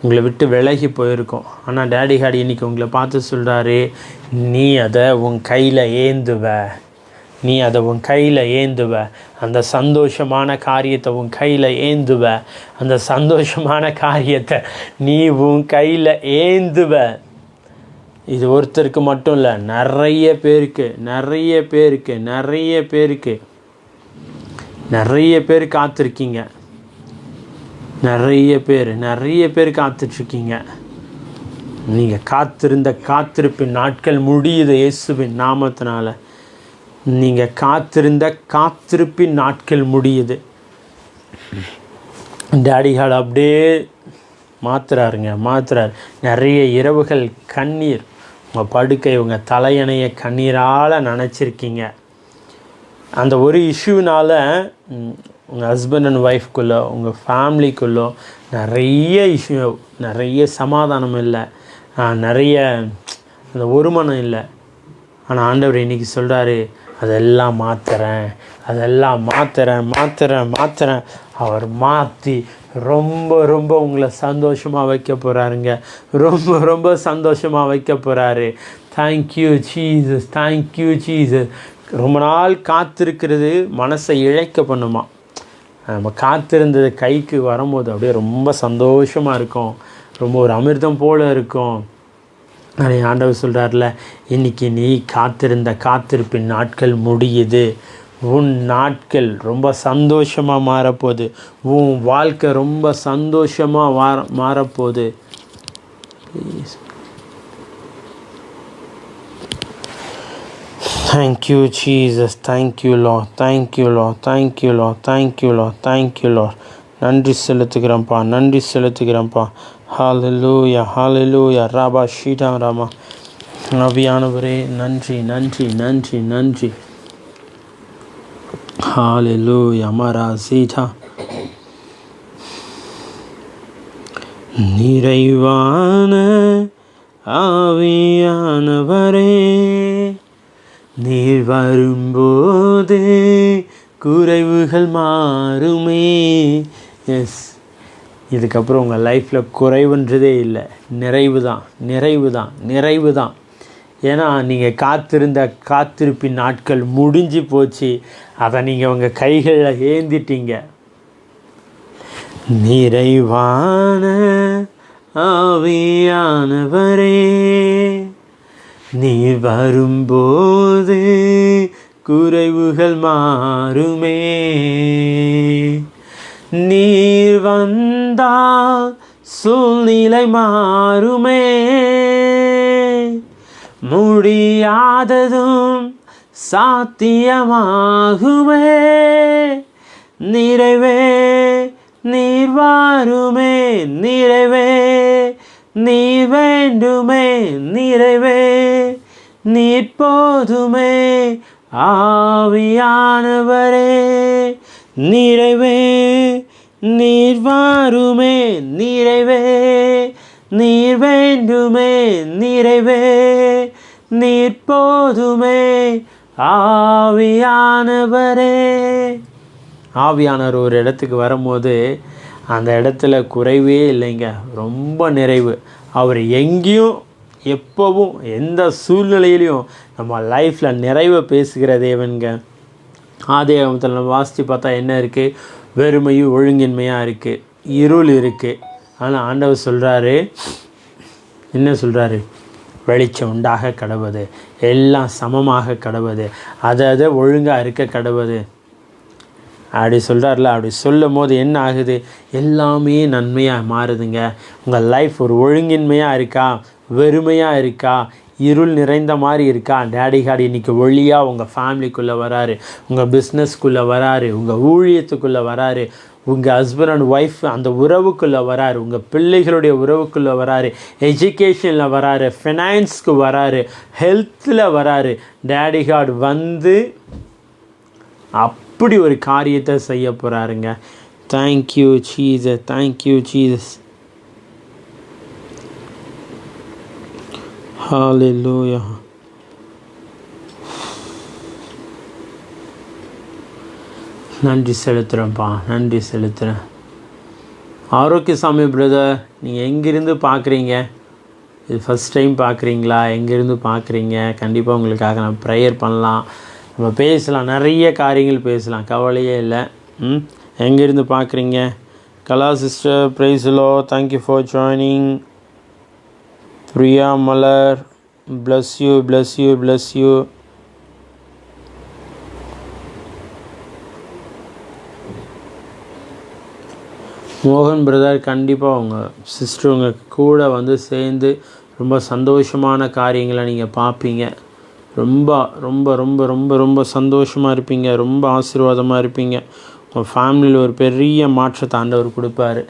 A: உங்களை விட்டு விலகி போயிருக்கும். ஆனால் டேடி இன்றைக்கி உங்களை பார்த்து சொல்கிறாரு, நீ அதை உன் கையில் ஏந்துவ, அந்த சந்தோஷமான காரியத்தை உன் கையில் ஏந்துவ, அந்த சந்தோஷமான காரியத்தை நீ உன் கையில் ஏந்துவ. இது ஒருத்தருக்கு மட்டும் இல்லை, நிறைய பேர் காத்திருக்கீங்க, நிறைய பேர் காத்துட்ருக்கீங்க. நீங்கள் காத்திருந்த காத்திருப்பின் நாட்கள் முடியுது இயேசுவின் நாமத்தினால. நீங்கள் காத்திருந்த காத்திருப்பின் நாட்கள் முடியுது. டேடிகால் அப்படியே மாற்றுறார். நிறைய இரவுகள் கண்ணீர், உங்கள் படுக்கை உங்கள் தலையணைய கண்ணீரால் நனைச்சிருக்கீங்க. அந்த ஒரு இஷ்யூனால் உங்கள் ஹஸ்பண்ட் அண்ட் ஒய்ஃப்குள்ளே, உங்கள் ஃபேமிலிக்குள்ளே நிறைய சமாதானம் இல்லை, நிறைய அந்த ஒருமனம் இல்லை. ஆனால் ஆண்டவர் இன்றைக்கி சொல்கிறாரு, அதெல்லாம் மாற்றுறேன். அவர் மாற்றி ரொம்ப உங்களை சந்தோஷமாக வைக்க போகிறாருங்க. ரொம்ப சந்தோஷமாக வைக்க போகிறாரு. Thank you Jesus. ரொம்ப நாள் காத்திருக்கிறது மனசை இழைக்க பண்ணுமா. நம்ம காத்திருந்தது கைக்கு வரும்போது அப்படியே ரொம்ப சந்தோஷமாக இருக்கும், ரொம்ப ஒரு அமிர்தம் போல் இருக்கும். நிறைய ஆண்டவர் சொல்கிறார்ல, இன்றைக்கி நீ காத்திருந்த காத்திருப்பின் நாட்கள் முடியுது. உன் நாட்கள் ரொம்ப சந்தோஷமாக மாறப்போகுது. உன் வாழ்க்கை ரொம்ப சந்தோஷமாக மாறப்போகுது. Thank you Jesus. Thank you Lord. நன்றி செலுத்துகிறேன்ப்பா. ஹalleluya ராபா ஷீடா ராமா. ஆவியானவரே நன்றி. ஹalleluya மரா சீடா. நிறைவான ஆவியானவரே, நீர் வரும்போது குறைவுகள் மாறுமே. எஸ், இதுக்கப்புறம் உங்கள் லைஃப்பில் குறைவுன்றதே இல்லை, நிறைவு தான். ஏன்னா நீங்கள் காத்திருந்த காத்திருப்பின் நாட்கள் முடிஞ்சு போச்சு. அதை நீங்கள் உங்கள் கைகளில் ஏந்திட்டீங்க. நிறைவான ஆவியானவரே, நீ வரும்போது குறைவுகள் மாறுமே. நீர் வந்தால் சூழ்நிலை மாறுமே. முடியாததும் சாத்தியமாகுமே. நிறைவே நீர் வாருமே. நிறைவே நீர் வேண்டுமே. நிறைவே நீர் போதுமே. ஆவியானவரே, நிறைவே நீர் வாருமே. நிறைவே நீர் வேண்டுமே. நிறைவே நீர் போதுமே. ஆவியானவரே. ஆவியானவர் ஒரு இடத்துக்கு வரும்போது அந்த இடத்துல குறைவே இல்லைங்க, ரொம்ப நிறைவு. அவர் எங்கேயும் எப்போவும் எந்த சூழ்நிலையிலையும் நம்ம லைஃப்பில் நிறைவை பேசுகிற தேவனுங்க. ஆதியாகமத்தில் நம்ம வாசித்து பார்த்தா என்ன இருக்குது? வெறுமையும் ஒழுங்கின்மையாக இருக்குது, இருள் இருக்குது. ஆனால் ஆண்டவர் சொல்கிறாரு, என்ன சொல்கிறாரு? வெளிச்சம் உண்டாக கடவுது, எல்லாம் சமமாக கடவுது, அதை ஒழுங்காக இருக்க கடவுது அப்படி சொல்கிறார்ல. அப்படி சொல்லும் போது என்ன ஆகுது? எல்லாமே நன்மையாக மாறுதுங்க. உங்கள் லைஃப் ஒரு ஒழுங்கின்மையாக இருக்கா, வெறுமையாக இருக்கா, இருள் நிறைந்த மாதிரி இருக்கா, டேடி காட் இன்றைக்கி ஒளியாக உங்கள் ஃபேமிலிக்குள்ளே வராரு, உங்கள் பிஸ்னஸ்க்குள்ளே வராரு, உங்கள் ஊழியத்துக்குள்ளே வராரு, உங்கள் ஹஸ்பண்ட் அண்ட் ஒய்ஃப் அந்த உறவுக்குள்ளே வராரு, உங்கள் பிள்ளைகளுடைய உறவுக்குள்ளே வராரு, எஜுகேஷனில் வராரு, ஃபினான்ஸ்க்கு வராரு, ஹெல்த்தில் வராரு. டேடி காட் வந்து அப்படி ஒரு காரியத்தை செய்ய போகிறாருங்க. Thank you Jesus, thank you Jesus. Hallelujah. நன்றி செலுத்துகிறேன்ப்பா, நன்றி செலுத்துகிறேன். ஆரோக்கியசாமி பிரதர், நீங்கள் எங்கேருந்து பார்க்குறீங்க? இது ஃபஸ்ட் டைம் பார்க்குறீங்களா? எங்கேருந்து பார்க்குறீங்க? கண்டிப்பாக உங்களுக்காக நான் ப்ரேயர் பண்ணலாம், நம்ம பேசலாம், நிறைய காரியங்கள் பேசலாம், கவலையே இல்லை. எங்கேருந்து பார்க்குறீங்க? Kala sister, praise Lord, thank you for joining. Priya Malar, bless you, bless you, bless you. மோகன் பிரதர், கண்டிப்பாக உங்கள் சிஸ்டர் உங்கள் கூட வந்து சேர்ந்து ரொம்ப சந்தோஷமான காரியங்களை நீங்கள் பார்ப்பீங்க. ரொம்ப ரொம்ப ரொம்ப ரொம்ப ரொம்ப சந்தோஷமாக இருப்பீங்க, ரொம்ப ஆசீர்வாதமாக இருப்பீங்க. உங்கள் ஃபேமிலியில் ஒரு பெரிய மாற்றத்தை ஆண்டவர் கொடுப்பாரு.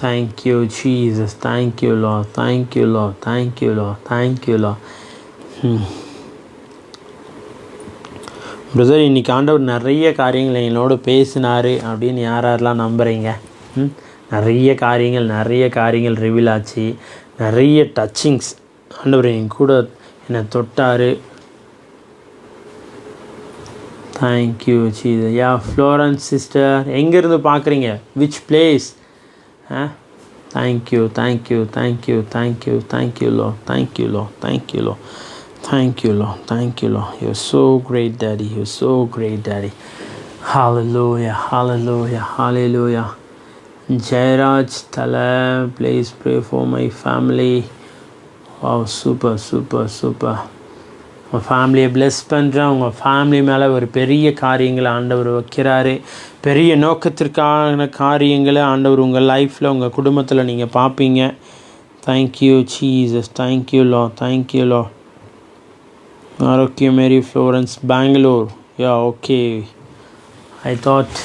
A: Thank you Jesus, thank you Lord, thank you Lord, thank you Lord, thank you லா. பிரதர், இன்றைக்கி ஆண்டவர் நிறைய காரியங்கள் என்னோட பேசினார் அப்படின்னு யாரெல்லாம் நம்புகிறீங்க? நிறைய காரியங்கள் ரிவீல் ஆச்சு, நிறைய டச்சிங்ஸ். ஆண்டவர் என் கூட என்னை தொட்டார். Thank you Jesus. Yeah Florence sister, எங்கேருந்து பார்க்குறீங்க? Which place? Thank you, thank you, thank you, thank you, thank you Lord, thank you Lord, thank you Lord, thank you Lord, thank you Lord. You're so great, Daddy. You're so great, Daddy. Hallelujah, hallelujah, hallelujah. Jairaj Thala, please pray for my family. Wow, super, super, super. உங்கள் ஃபேமிலியை bless பண்ணுறேன். உங்கள் family மேலே ஒரு பெரிய காரியங்களை ஆண்டவர் வைக்கிறாரு. பெரிய நோக்கத்திற்கான காரியங்களை ஆண்டவர் உங்கள் லைஃப்பில், உங்கள் குடும்பத்தில் நீங்கள் பார்ப்பீங்க. Thank you Jesus, thank you Lord, thank you Lord. Arokia Mary Florence, Bangalore. Yeah, okay. I thought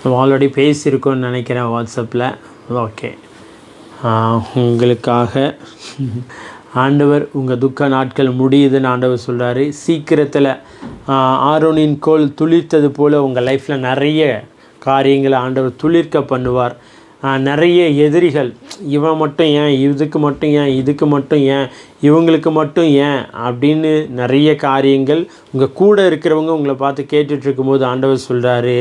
A: நம்ம ஆல்ரெடி பேசியிருக்கோன்னு நினைக்கிறேன் வாட்ஸ்அப்பில். ஓகே, உங்களுக்காக ஆண்டவர் உங்கள் துக்க நாட்கள் முடியுதுன்னு ஆண்டவர் சொல்கிறாரு. சீக்கிரத்தில் ஆரோனின் கோல் துளிர்த்தது போல் உங்கள் லைஃப்பில் நிறைய காரியங்களை ஆண்டவர் துளிர்க்க பண்ணுவார். நிறைய எதிரிகள், இவன் மட்டும் ஏன், இதுக்கு மட்டும் ஏன், இதுக்கு மட்டும் ஏன், இவங்களுக்கு மட்டும் ஏன் அப்படின்னு நிறைய காரியங்கள் உங்கள் கூட இருக்கிறவங்க உங்களை பார்த்து கேட்டுட்ருக்கும்போது ஆண்டவர் சொல்கிறாரு,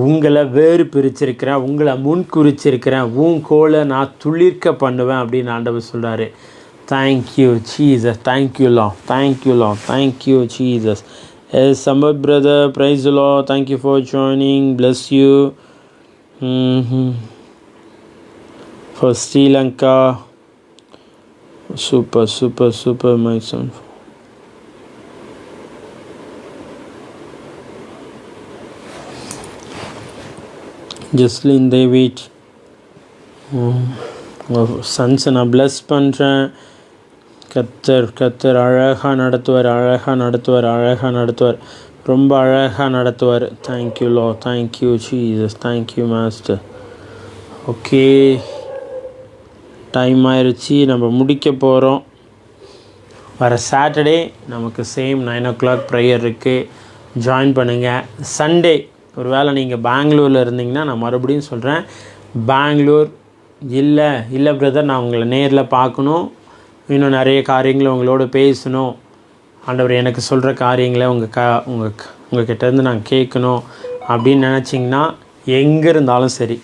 A: உங்களை வேறு பிரிச்சிருக்கிறேன், உங்களை முன் குறிச்சிருக்கிறேன், உன் கோலை நான் துளிர்க்க பண்ணுவேன் அப்படின்னு ஆண்டவர் சொல்கிறாரு. Thank you, Jesus. Thank you, Lord. Thank you, Lord. Thank you, Jesus. Yes, Samad brother, praise the Lord. Thank you for joining. Bless you. For Sri Lanka. Super, super, super, my son. Jocelyn David. சன்ஸை நான் plus பண்ணுறேன். கத்தர் அழகாக நடத்துவார், அழகாக நடத்துவார், அழகாக நடத்துவார், ரொம்ப அழகாக நடத்துவார். Thank you Lord, thank you Jesus, thank you master. Okay, time ஆயிடுச்சு, நம்ம முடிக்க போகிறோம். வர சாட்டர்டே நமக்கு சேம் 9 o'clock ப்ரேயர் இருக்குது, ஜாயின் பண்ணுங்கள். சண்டே ஒரு வேளை நீங்கள் பெங்களூரில் இருந்தீங்கன்னா, நான் மறுபடியும் சொல்கிறேன், பெங்களூர் இல்லை பிரதர், நான் உங்களை நேரில் பார்க்கணும், இன்னும் நிறைய காரியங்களை உங்களோட பேசணும், ஆண்டவர் எனக்கு சொல்கிற காரியங்களை உங்கள் கிட்டேருந்து நான் கேட்கணும் அப்படின்னு நினச்சிங்கன்னா, எங்கே இருந்தாலும் சரி,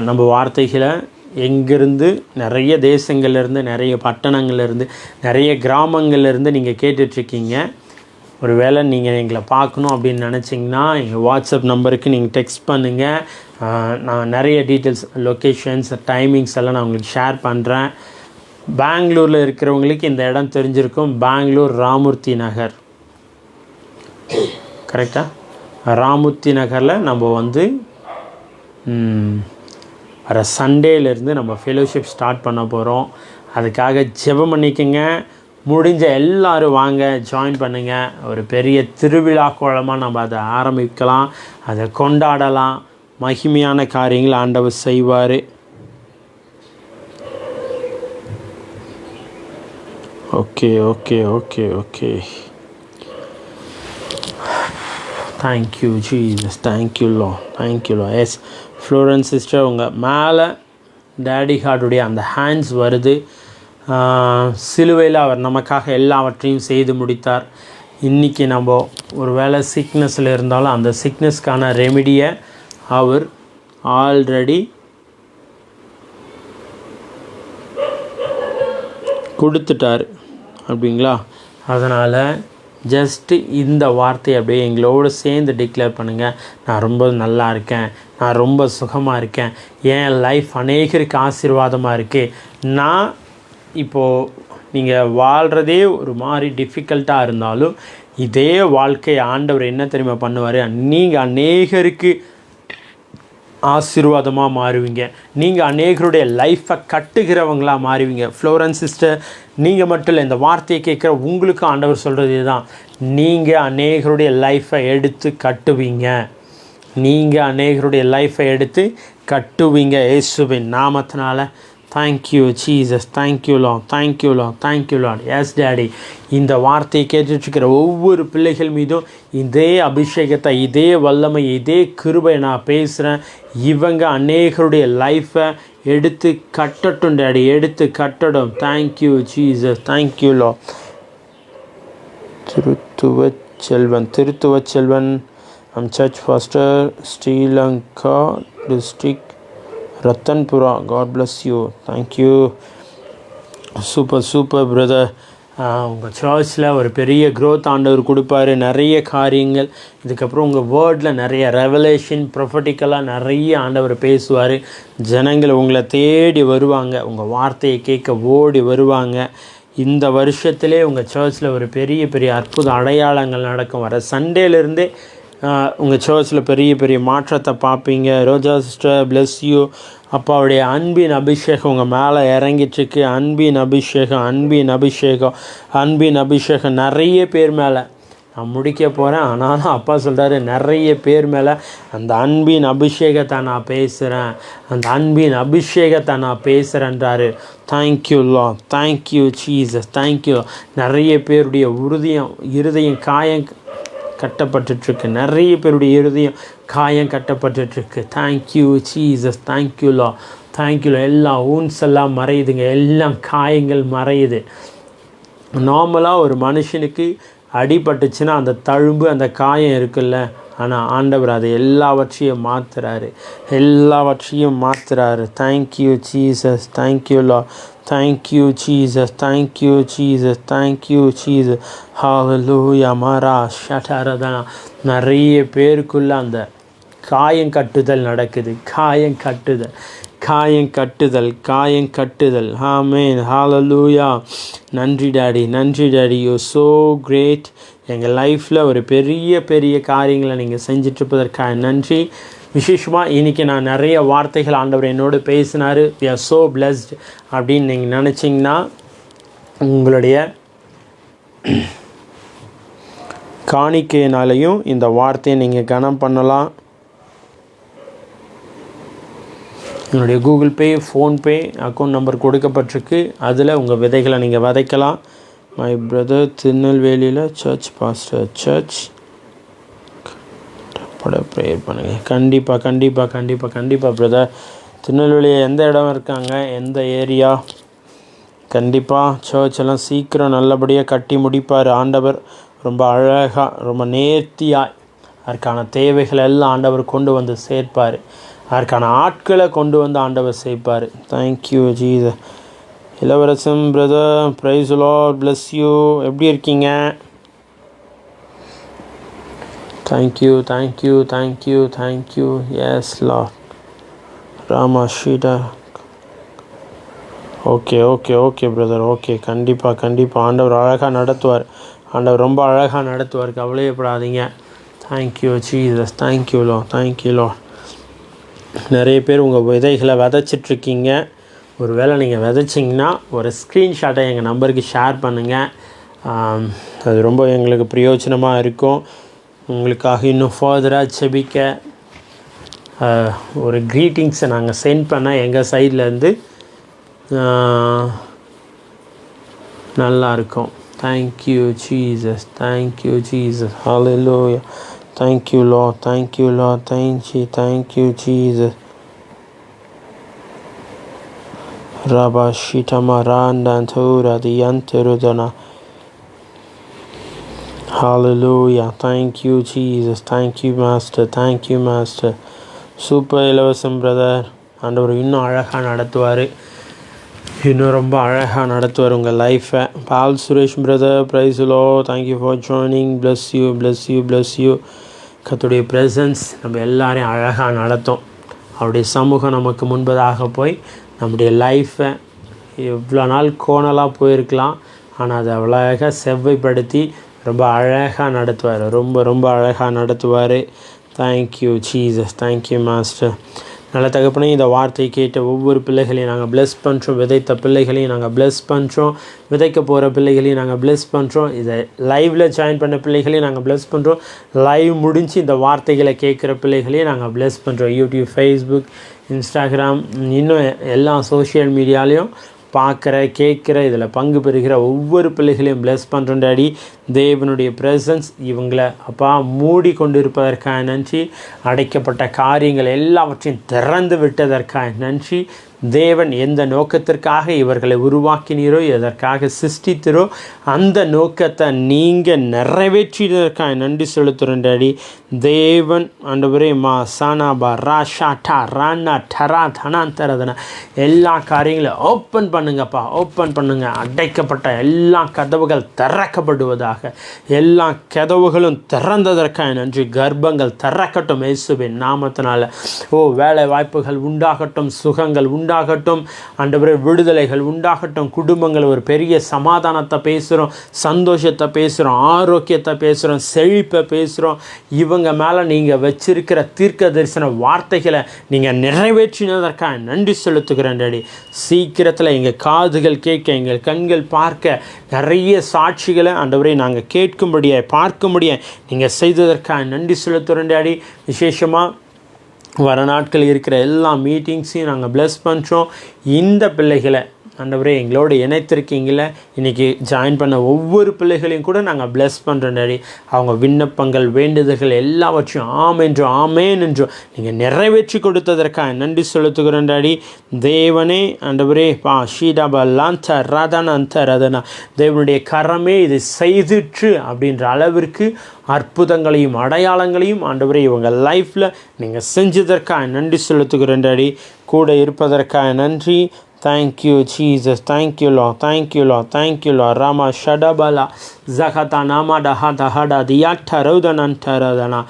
A: நம்ம வார்த்தைகளை எங்கேருந்து, நிறைய தேசங்கள்லேருந்து, நிறைய பட்டணங்கள்லேருந்து, நிறைய கிராமங்கள்லேருந்து நீங்கள் கேட்டுட்ருக்கீங்க. ஒரு வேளை நீங்கள் எங்களை பார்க்கணும் அப்படின்னு நினச்சிங்கன்னா, எங்கள் வாட்ஸ்அப் நம்பருக்கு நீங்கள் டெக்ஸ்ட் பண்ணுங்கள். நான் நிறைய டீட்டெயில்ஸ், லொக்கேஷன்ஸ், டைமிங்ஸ் எல்லாம் நான் உங்களுக்கு ஷேர் பண்ணுறேன். பெங்களூரில் இருக்கிறவங்களுக்கு இந்த இடம் தெரிஞ்சிருக்கும். பெங்களூர் ராமூர்த்தி நகர், கரெக்டாக? ராமூர்த்தி நகரில் நம்ம வந்து வர சண்டேலேருந்து நம்ம ஃபெலோஷிப் ஸ்டார்ட் பண்ண போகிறோம். அதுக்காக ஜெபம் பண்ணிக்கங்க. முடிஞ்ச எல்லோரும் வாங்க, ஜாயின் பண்ணுங்கள். ஒரு பெரிய திருவிழா கோலமாக நம்ம அதை ஆரம்பிக்கலாம், அதை கொண்டாடலாம். மகிமையான காரியங்கள் ஆண்டவர் செய்வார். Okay okay okay okay thank you Jesus, thank you Lord, thank you Lord. Yes Florence sister, உங்கள் மேலே டேடி கார்டுடைய அந்த ஹேண்ட்ஸ் வருது. சிலுவையில் அவர் நமக்காக எல்லாவற்றையும் செய்து முடித்தார். இன்றைக்கி நம்ம ஒரு வேளை சிக்னஸில் இருந்தாலும் அந்த சிக்னஸ்க்கான ரெமிடியை அவர் ஆல்ரெடி கொடுத்துட்டார் அப்படிங்களா? அதனால் ஜஸ்ட்டு இந்த வார்த்தையை அப்படியே எங்களோடு சேர்ந்து டிக்ளேர் பண்ணுங்கள். நான் ரொம்ப நல்லா இருக்கேன், நான் ரொம்ப சுகமாக இருக்கேன், என் லைஃப் அநேகருக்கு ஆசீர்வாதமாக இருக்குது. நான் இப்போது நீங்கள் வாழ்கிறதே ஒரு மாதிரி டிஃபிகல்ட்டாக இருந்தாலும் இதே வாழ்க்கை ஆண்டவர் என்ன தெரியுமா பண்ணுவார்? நீங்கள் அநேகருக்கு ஆசீர்வாதமாக மாறுவீங்க. நீங்கள் அநேகருடைய லைஃப்பை கட்டுகிறவங்களாக மாறுவீங்க. ஃப்ளோரன்ஸ் சிஸ்டர், நீங்கள் மட்டும் இல்லை, இந்த வார்த்தையை கேட்குற உங்களுக்கு ஆண்டவர் சொல்கிறது இதுதான். நீங்கள் அநேகருடைய லைஃப்பை எடுத்து கட்டுவீங்க. நீங்கள் அநேகருடைய லைஃப்பை எடுத்து கட்டுவீங்க இயேசுவின் நாமத்தினால. Thank you Jesus, thank you Lord, thank you Lord, thank you Lord. Yes daddy, இந்த வார்த்தையை கேட்டுட்ருக்கிற ஒவ்வொரு பிள்ளைகள் மீதும் இதே அபிஷேகத்தை, இதே வல்லமை, இதே கிருபை நான் பேசுகிறேன். இவங்க அநேகருடைய லைஃப்பை எடுத்து கட்டட்டும் டேடி, எடுத்து கட்டடும். Thank you Jesus, thank you Lord. Thiruthuva Selvan church pastor, Sri Lanka district, Ratnapura. God bless you. Thank you. Super brother. உங்கள் சர்ச்சில் ஒரு பெரிய க்ரோத் ஆண்டவர் கொடுப்பாரு. நிறைய காரியங்கள் இதுக்கப்புறம் உங்கள் வேர்டில் நிறைய ரெவலேஷன், ப்ரொஃபட்டிக்கலாக நிறைய ஆண்டவர் பேசுவார். ஜனங்கள் உங்களை தேடி வருவாங்க, உங்கள் வார்த்தையை கேட்க ஓடி வருவாங்க. இந்த வருஷத்திலே உங்கள் சர்ச்சில் ஒரு பெரிய பெரிய அற்புத அடையாளங்கள் நடக்கும். வர சண்டேலேருந்தே உங்கள் சர்ச்சில் பெரிய பெரிய மாற்றத்தை பார்ப்பீங்க. ரோஜா சிஸ்டர், பிளஸ் யூ. அப்பாவுடைய அன்பின் அபிஷேகம் உங்கள் மேலே இறங்கிட்டுருக்கு. அன்பின் அபிஷேகம், அன்பின் அபிஷேகம், அன்பின் அபிஷேகம் நிறைய பேர் மேலே. நான் முடிக்க போகிறேன், ஆனாலும் அப்பா சொல்கிறாரு நிறைய பேர் மேலே அந்த அன்பின் அபிஷேகத்தை நான் பேசுகிறேன், அந்த அன்பின் அபிஷேகத்தை நான் பேசுகிறேன்றாரு. Thank you Lord, thank you Jesus, thank you. நிறைய பேருடைய இருதயம் காயம் கட்டப்பட்டுருக்கு. நிறைய பேருடைய இருதயம் காயம் கட்டப்பட்டுருக்கு. Thank you Jesus, thank you Lord, thank you Lord. எல்லாம் ஊன்ஸ் எல்லாம் மறையுதுங்க, எல்லாம் காயங்கள் மறையுது. நார்மலாக ஒரு மனுஷனுக்கு அடிபட்டுச்சுன்னா அந்த தழும்பு, அந்த காயம் இருக்குல்ல, ஆனால் ஆண்டவர் அதை எல்லாவற்றையும் மாற்றுறாரு, எல்லாவற்றையும் மாற்றுறாரு. Thank you Jesus, thank you Lord, thank you Jesus, thank you Jesus, thank you Jesus. Hallelujah. மாரா ஷட்டரதனா. நிறைய பேருக்குள்ள அந்த காயம் கட்டுதல் நடக்குது. காயம் கட்டுதல். ஆமென். ஹல்லேலூயா. நன்றி டாடி, நன்றி டாடி. You so great. எங்கள் லைஃப்பில் ஒரு பெரிய பெரிய காரியங்களை நீங்கள் செஞ்சிட்ருப்பதற்காக நன்றி. விசேஷமாக இன்றைக்கி நான் நிறைய வார்த்தைகள் ஆண்டவர் என்னோடு பேசினார். வி ஆர் ஸோ பிளஸ்ட் அப்படின்னு நீங்கள் நினச்சிங்கன்னா உங்களுடைய காணிக்கையினாலையும் இந்த வார்த்தையை நீங்கள் கனம் பண்ணலாம். என்னுடைய Google Pay, PhonePe account number கொடுக்கப்பட்டிருக்கு. அதில் உங்கள் விதைகளை நீங்கள் விதைக்கலாம். மை பிரதர், திருநெல்வேலியில் சர்ச் பாஸ்டர், சர்ச் ப்ரேயர் பண்ணுங்கள். கண்டிப்பாக பிரதர். திருநெல்வேலியில் எந்த இடம் இருக்காங்க, எந்த ஏரியா, கண்டிப்பாக சர்ச் எல்லாம் சீக்கிரம் நல்லபடியாக கட்டி முடிப்பார் ஆண்டவர். ரொம்ப அழகாக, ரொம்ப நேர்த்தியாக அதற்கான தேவைகளை எல்லாம் ஆண்டவர் கொண்டு வந்து சேர்ப்பார். அதற்கான ஆட்களை கொண்டு வந்து ஆண்டவர் சேர்ப்பார். Thank you Jesus. Ilavarasan brother, praise Lord, bless you. எப்படி இருக்கீங்க? தேங்க்யூ. Yes Lord. ராமா ஷீடா. Okay brother. ஓகே, கண்டிப்பாக ஆண்டவர் அழகாக நடத்துவார். ஆண்டவர் ரொம்ப அழகாக நடத்துவார், கவலையப்படாதீங்க. Thank you Jesus, thank you Lord. நிறைய பேர் உங்கள் விதைகளை விதைச்சிட்ருக்கீங்க. ஒரு வேளை நீங்கள் விதைச்சிங்கன்னா ஒரு ஸ்க்ரீன்ஷாட்டை எங்கள் நம்பருக்கு ஷேர் பண்ணுங்கள். அது ரொம்ப எங்களுக்கு பிரயோஜனமாக இருக்கும். உங்களுக்காக இன்னும் ஃபர்தராக செபிக்க ஒரு க்ரீட்டிங்ஸை நாங்கள் சென்ட் பண்ண எங்கள் சைட்லேருந்து நல்லாயிருக்கும். Thank you Jesus, thank you Jesus, hallelujah. Thank you Lord, thank you Lord, thank you Jesus. Rabba Shita Maranda Antura Dianterudana. Hallelujah. Thank you, Jesus. Thank you, Master. Thank you, Master. Super இலவசம் பிரதர். ஆண்டவர் இன்னும் அழகாக நடத்துவார், இன்னும் ரொம்ப அழகாக நடத்துவார் உங்கள் லைஃப்பை. Paul Suresh brother, praise Lord, thank you for joining. Bless you, bless you, bless you. கர்த்தருடைய ப்ரெசன்ஸ் நம்ம எல்லாரையும் அழகாக நடத்தும். அவருடைய சமூகம் நமக்கு முன்பதாக போய் நம்முடைய லைஃப்பை எவ்வளோ நாள் கோணலாக போயிருக்கலாம், ஆனால் அதை அழகாக செவ்வைப்படுத்தி ரொம்ப அழகாக நடத்துவார், ரொம்ப ரொம்ப அழகாக நடத்துவார். Thank you Jesus, thank you master. நல்ல தகப்பனே, இந்த வார்த்தை கேட்ட ஒவ்வொரு பிள்ளைகளையும் நாங்கள் ப்ளெஸ் பண்ணுறோம். விதைத்த பிள்ளைகளையும் நாங்கள் ப்ளெஸ் பண்ணுறோம். விதைக்க போகிற பிள்ளைகளையும் நாங்கள் ப்ளெஸ் பண்ணுறோம். இதை லைவில் ஜாயின் பண்ண பிள்ளைகளையும் நாங்கள் ப்ளெஸ் பண்ணுறோம். லைவ் முடிஞ்சு இந்த வார்த்தைகளை கேட்குற பிள்ளைகளையும் நாங்கள் ப்ளெஸ் பண்ணுறோம். யூடியூப், ஃபேஸ்புக், இன்ஸ்டாகிராம், இன்னும் எல்லா சோஷியல் மீடியாலையும் பார்க்குற, கேட்குற, இதில் பங்கு பெறுகிற ஒவ்வொரு பிள்ளைகளையும் ப்ளெஸ் பண்ணுறோம் டாடி. தேவனுடைய ப்ரெசன்ஸ் இவங்களை அப்பா மூடி கொண்டு இருப்பதற்காக நன்றி. அடைக்கப்பட்ட காரியங்கள் எல்லாவற்றையும் திறந்து விட்டதற்காக நன்றி. தேவன் எந்த நோக்கத்திற்காக இவர்களை உருவாக்கினீரோ, எதற்காக சிருஷ்டித்தீரோ, அந்த நோக்கத்தை நீங்கள் நிறைவேற்றியதற்காக நன்றி செலுத்துகிறோம் டாடி. தேவன் ஆண்டவரே மா சானாபா ராஷா டா ரானா டரா தனாந்தரதன எல்லா காரியங்களையும் ஓப்பன் பண்ணுங்கப்பா, ஓப்பன் பண்ணுங்க. அடைக்கப்பட்ட எல்லா கதவுகள் திறக்கப்படுவதாக, எல்லா கதவுகளும் திறந்ததற்காக நன்றி. கர்ப்பங்கள் திறக்கட்டும் இயேசுவின் நாமத்தினால. வேலை வாய்ப்புகள் உண்டாகட்டும், சுகங்கள் உண்டாகட்டும், ஆண்டவரே விடுதலைகள் உண்டாகட்டும். குடும்பங்கள் ஒரு பெரிய சமாதானத்தை பேசுகிறோம், சந்தோஷத்தை பேசுகிறோம், ஆரோக்கியத்தை பேசுகிறோம், செழிப்பை பேசுகிறோம். இவங்க மேலே நீங்கள் வச்சிருக்கிற தீர்க்க தரிசன வார்த்தைகளை நீங்கள் நிறைவேற்றினதற்காக நன்றி செலுத்துகிறேன் டாடி. சீக்கிரத்தில் எங்கள் காதுகள் கேட்க, எங்கள் கண்கள் பார்க்க, நிறைய சாட்சிகளை ஆண்டவரே நாங்கள் கேட்கும்படியாக, பார்க்கும்படியாக நீங்கள் செய்ததற்காக நன்றி செலுத்துகிறேன் டாடி. விசேஷமாக வர நாட்கள் இருக்கிற எல்லா மீட்டிங்ஸையும் நாங்கள் ப்ளெஸ் பண்ணுறோம். இந்த பிள்ளைகளை ஆண்டவரே எங்களோடு இணைத்திருக்கீங்கள, இன்றைக்கி ஜாயின் பண்ண ஒவ்வொரு பிள்ளைகளையும் கூட நாங்கள் ப்ளெஸ் பண்ணுறோம் டாடி. அவங்க விண்ணப்பங்கள், வேண்டுதல்கள் எல்லாவற்றையும் ஆமேன் என்றும் நீங்கள் நிறைவேற்றி கொடுத்ததற்காக நன்றி செலுத்துகிறோம் டாடி. தேவனே ஆண்டவரே பா ஷீடாபா லாந்த ரதனந்த ரதனா, தேவனுடைய கரமே இது செய்துற்று அப்படின்ற அளவிற்கு அற்புதங்களையும் அடையாளங்களையும் ஆண்டவரே இவங்க லைஃப்பில் நீங்கள் செஞ்சதற்காக நன்றி செலுத்துகிறோம் டாடி. கூட இருப்பதற்காக நன்றி. Thank you Jesus, thank you Lord, thank you Lord, thank you Lord. ராமா ஷடபலா ஜகதா நாமா டஹா தஹடா தியாட்ட ரௌதனந்தரதனா.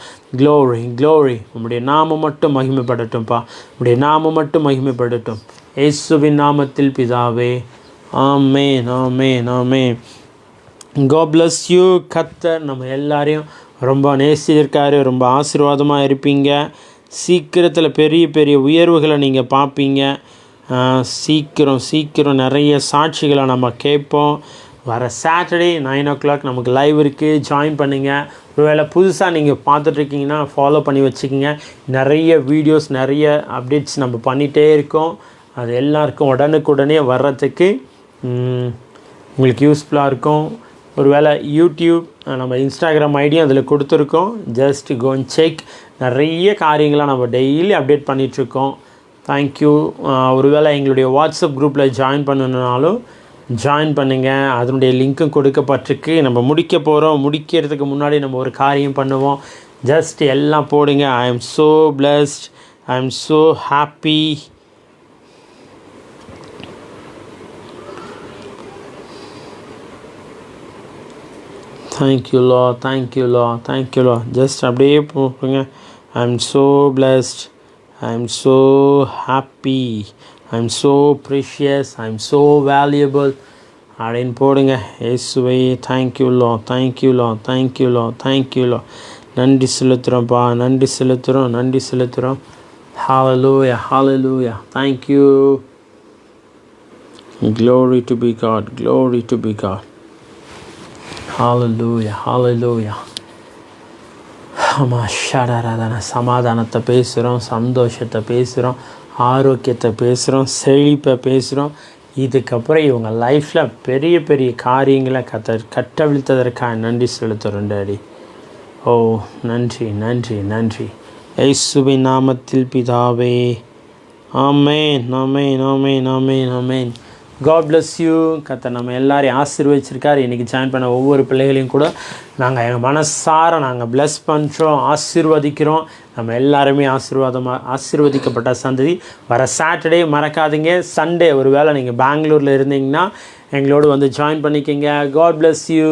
A: Glory, glory. உங்களுடைய நாமம் மட்டும் மகிமைப்படட்டும்ப்பா, உங்களுடைய நாமம் மட்டும் மகிமைப்படட்டும். இயேசுவின் நாமத்தில் பிதாவே, ஆமேன், ஆமேன், ஆமேன். God bless you. கர்த்தர் நம்ம எல்லாரையும் ரொம்ப நேசிச்சிருக்காரு. ரொம்ப ஆசீர்வாதமாக இருப்பீங்க. சீக்கிரத்தில் பெரிய பெரிய உயர்வுகளை நீங்கள் பார்ப்பீங்க. சீக்கிரம் நிறைய சாட்சிகளை நம்ம கேட்போம். வர சாட்டர்டே 9 o'clock நமக்கு லைவ் இருக்குது, ஜாயின் பண்ணுங்கள். ஒருவேளை புதுசாக நீங்கள் பார்த்துட்ருக்கீங்கன்னா ஃபாலோ பண்ணி வச்சுக்கிங்க. நிறைய வீடியோஸ், நிறைய அப்டேட்ஸ் நம்ம பண்ணிகிட்டே இருக்கோம். அது எல்லாருக்கும் உடனுக்குடனே வர்றதுக்கு உங்களுக்கு யூஸ்ஃபுல்லாக இருக்கும். ஒருவேளை யூடியூப், நம்ம இன்ஸ்டாகிராம் ஐடியும் அதில் கொடுத்துருக்கோம். Just go and check. நிறைய காரியங்களை நம்ம டெய்லி அப்டேட் பண்ணிகிட்ருக்கோம். தேங்க்யூ. ஒருவேளை எங்களுடைய வாட்ஸ்அப் குரூப்பில் ஜாயின் பண்ணணுன்னாலும் ஜாயின் பண்ணுங்கள். அதனுடைய லிங்க்கும் கொடுக்கப்பட்டிருக்கு. நம்ம முடிக்கிறதுக்கு முன்னாடி நம்ம ஒரு காரியம் பண்ணுவோம். ஜஸ்ட் எல்லாம் போடுங்க. I am so blessed, I am so happy. Thank you Lord, thank you Lord, thank you law. Just அப்படியே போடுங்க. I am so blessed, I am so happy, I am so precious, I am so valuable அப்படின்னு போடுங்க. இயேசுவே thank you Lord, thank you Lord, thank you Lord, thank you லா. நன்றி செலுத்துகிறோம்ப்பா, நன்றி செலுத்துகிறோம், நன்றி செலுத்துகிறோம். ஹல்லேலூயா, ஹல்லேலூயா. Thank you. Glory to be God. Glory to be God. Hallelujah. Hallelujah. சமாதானத்தை பேசுகிறோம், சந்தோஷத்தை பேசுகிறோம், ஆரோக்கியத்தை பேசுகிறோம், செழிப்பை பேசுகிறோம். இதுக்கப்புறம் இவங்க லைஃப்பில் பெரிய பெரிய காரியங்களை கட்டவிழ்த்ததற்காக நன்றி செலுத்துகிறோம் டாடி. ஓ நன்றி நன்றி நன்றி. இயேசுவின் நாமத்தில் பிதாவே. Amen amen amen amen amen. God bless you. கர்த்தர் நம்ம எல்லாரையும் ஆசீர்வதிச்சிருக்கார். இன்றைக்கி ஜாயின் பண்ண ஒவ்வொரு பிள்ளைகளையும் கூட நாங்கள் எங்கள் மனசார நாங்கள் ப்ளஸ் பண்ணுறோம், ஆசீர்வதிக்கிறோம். நம்ம எல்லாருமே ஆசீர்வதிக்கப்பட்ட சந்ததி. வர சாட்டர்டே மறக்காதீங்க. சண்டே ஒரு வேளை நீங்கள் பெங்களூரில் இருந்தீங்கன்னா எங்களோடு வந்து ஜாயின் பண்ணிக்கோங்க. God bless you.